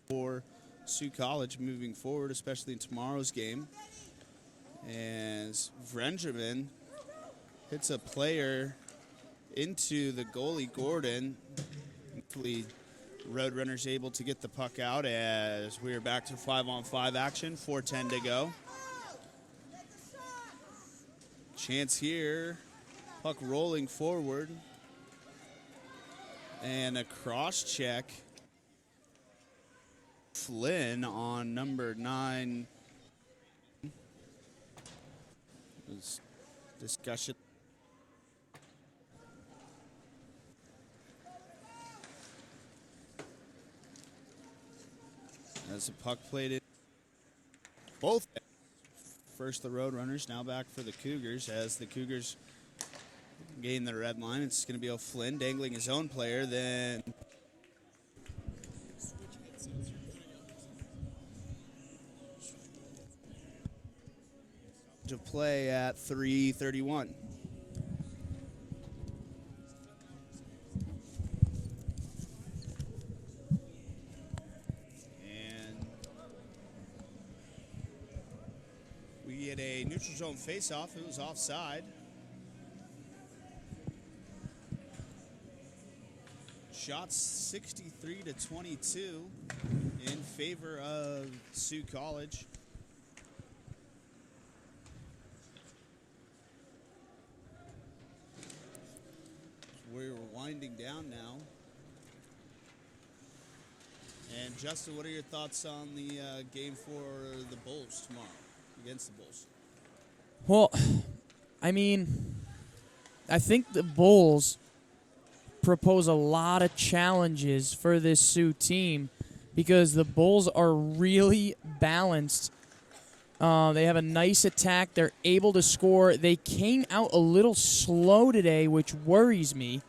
for Sioux College moving forward, especially in tomorrow's game. As Vrenjamin hits a player into the goalie, Gordon. Hopefully, Roadrunners able to get the puck out as we are back to 5-on-5 action. 4:10 to go. Chance here. Puck rolling forward. And a cross check. Flynn on number 9. There's discussion. As the puck played in both. First the Roadrunners, now back for the Cougars. As the Cougars gain the red line, it's going to be O'Flynn dangling his own player. Then to play at 3:31. Get a neutral zone face-off. It was offside. Shots 63-22 in favor of Sioux College. We're winding down now. And Justin, what are your thoughts on the game for the Bulls tomorrow? Against the Bulls? Well, I mean, I think the Bulls propose a lot of challenges for this Sioux team because the Bulls are really balanced. They have a nice attack. They're able to score. They came out a little slow today, which worries me.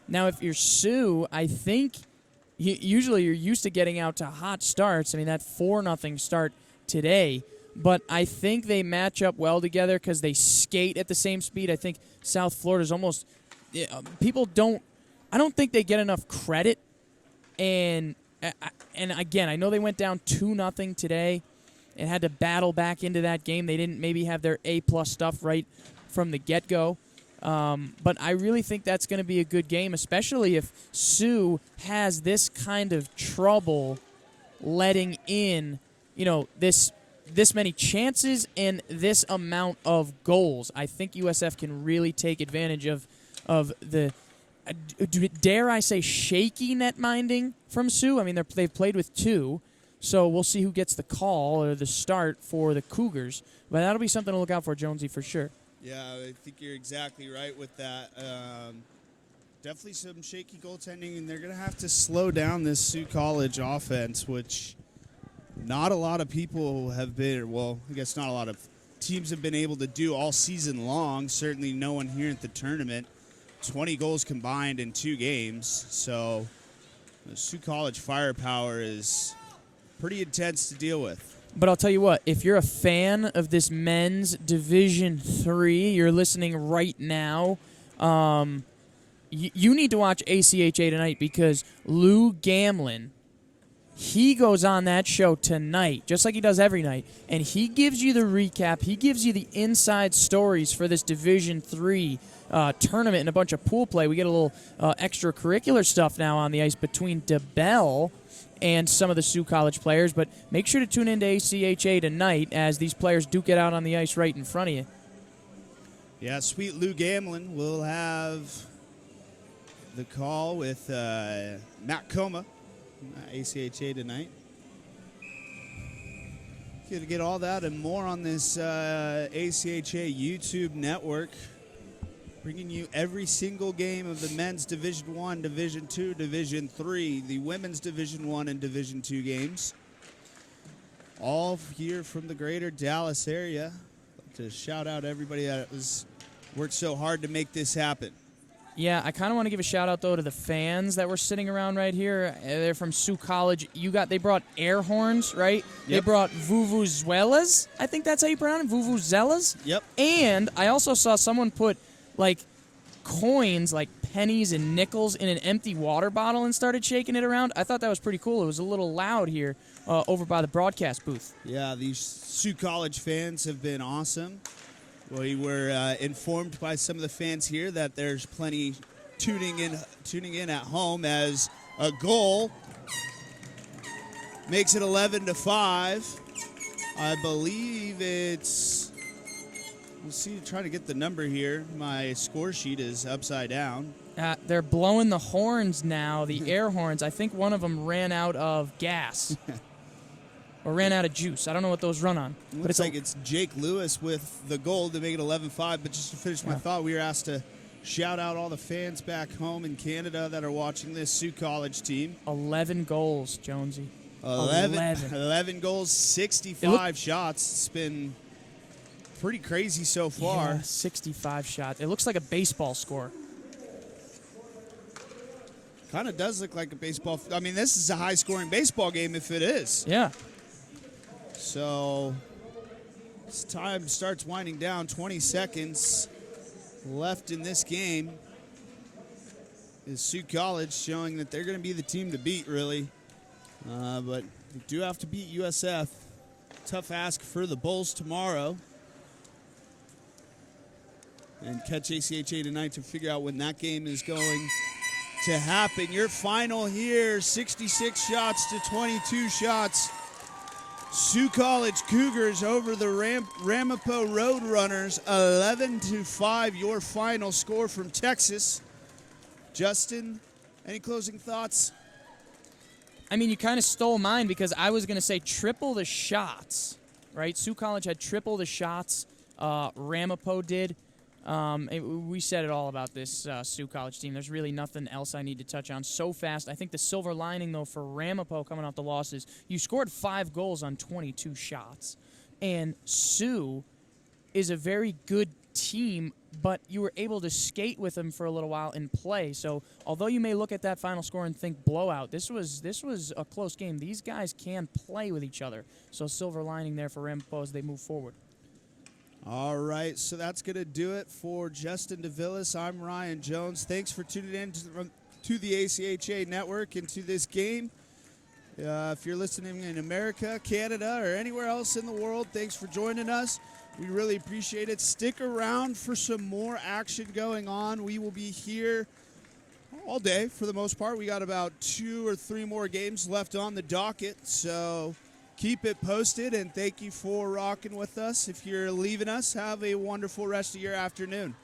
Now, if you're Sioux, I think usually you're used to getting out to hot starts. I mean, that 4-0 start today. But I think they match up well together because they skate at the same speed. I think South Florida's almost I don't think they get enough credit. And again, I know they went down 2-0 today and had to battle back into that game. They didn't maybe have their A-plus stuff right from the get-go. But I really think that's going to be a good game, especially if Sioux has this kind of trouble letting in, this many chances and this amount of goals. I think USF can really take advantage of the, dare I say, shaky net minding from Sioux. I mean, they've played with 2, so we'll see who gets the call or the start for the Cougars. But that'll be something to look out for, Jonesy, for sure. Yeah, I think you're exactly right with that. definitely some shaky goaltending, and they're going to have to slow down this Sault College offense, which not a lot of people have been, well, I guess not a lot of teams have been able to do all season long. Certainly no one here at the tournament. 20 goals combined in 2 games. So the Sault College firepower is pretty intense to deal with. But I'll tell you what, if you're a fan of this men's Division III, you're listening right now, you need to watch ACHA tonight because Lou Gamlin, he goes on that show tonight, just like he does every night, and he gives you the recap. He gives you the inside stories for this Division III tournament and a bunch of pool play. We get a little extracurricular stuff now on the ice between DeBell and some of the Sault College players, but make sure to tune into ACHA tonight as these players duke it out on the ice right in front of you. Yeah, sweet Lou Gamlin will have the call with Matt Coma, ACHA tonight. Going to get all that and more on this ACHA YouTube network, bringing you every single game of the men's Division I, Division II, Division III, the women's Division I and Division II games. All here from the greater Dallas area. I'd like to shout out everybody that worked so hard to make this happen. Yeah, I kind of want to give a shout out though to the fans that were sitting around right here. They're from Sault College. They brought air horns, right? Yep. They brought vuvuzelas. I think that's how you pronounce it, vuvuzelas. Yep. And I also saw someone put like coins, like pennies and nickels, in an empty water bottle and started shaking it around. I thought that was pretty cool. It was a little loud here over by the broadcast booth. Yeah, these Sault College fans have been awesome. We were informed by some of the fans here that there's plenty tuning in at home as a goal makes it 11-5. I believe it's. We'll see. Trying to get the number here. My score sheet is upside down. They're blowing the horns now, the air horns. I think one of them ran out of gas. Or ran out of juice. I don't know what those run on. But it's Jake Lewis with the goal to make it 11-5. But just to finish my thought, we were asked to shout out all the fans back home in Canada that are watching this Sault College team. 11 goals, Jonesy. 11 goals, 65 shots. It's been pretty crazy so far. Yeah, 65 shots. It looks like a baseball score. Kind of does look like a baseball. I mean, this is a high-scoring baseball game if it is. Yeah. So this time starts winding down. 20 seconds left in this game. Is Sault College showing that they're going to be the team to beat, really. But they do have to beat USF. Tough ask for the Bulls tomorrow. And catch ACHA tonight to figure out when that game is going to happen. Your final here, 66 shots to 22 shots. Sault College Cougars over the Ramapo Roadrunners, 11-5. Your final score from Texas. Justin, any closing thoughts? I mean, you kind of stole mine because I was going to say triple the shots, right? Sault College had triple the shots. Ramapo did. We said it all about this Sault College team. There's really nothing else I need to touch on so fast. I think the silver lining, though, for Ramapo coming off the losses, you scored 5 goals on 22 shots. And Sault is a very good team, but you were able to skate with them for a little while and play. So although you may look at that final score and think blowout, this was a close game. These guys can play with each other. So silver lining there for Ramapo as they move forward. All right, so that's going to do it for Justin DeVillis. I'm Ryan Jones. Thanks for tuning in to the ACHA Network and to this game. If you're listening in America, Canada, or anywhere else in the world, thanks for joining us. We really appreciate it. Stick around for some more action going on. We will be here all day for the most part. We got about 2 or 3 more games left on the docket, so keep it posted, and thank you for rocking with us. If you're leaving us, have a wonderful rest of your afternoon.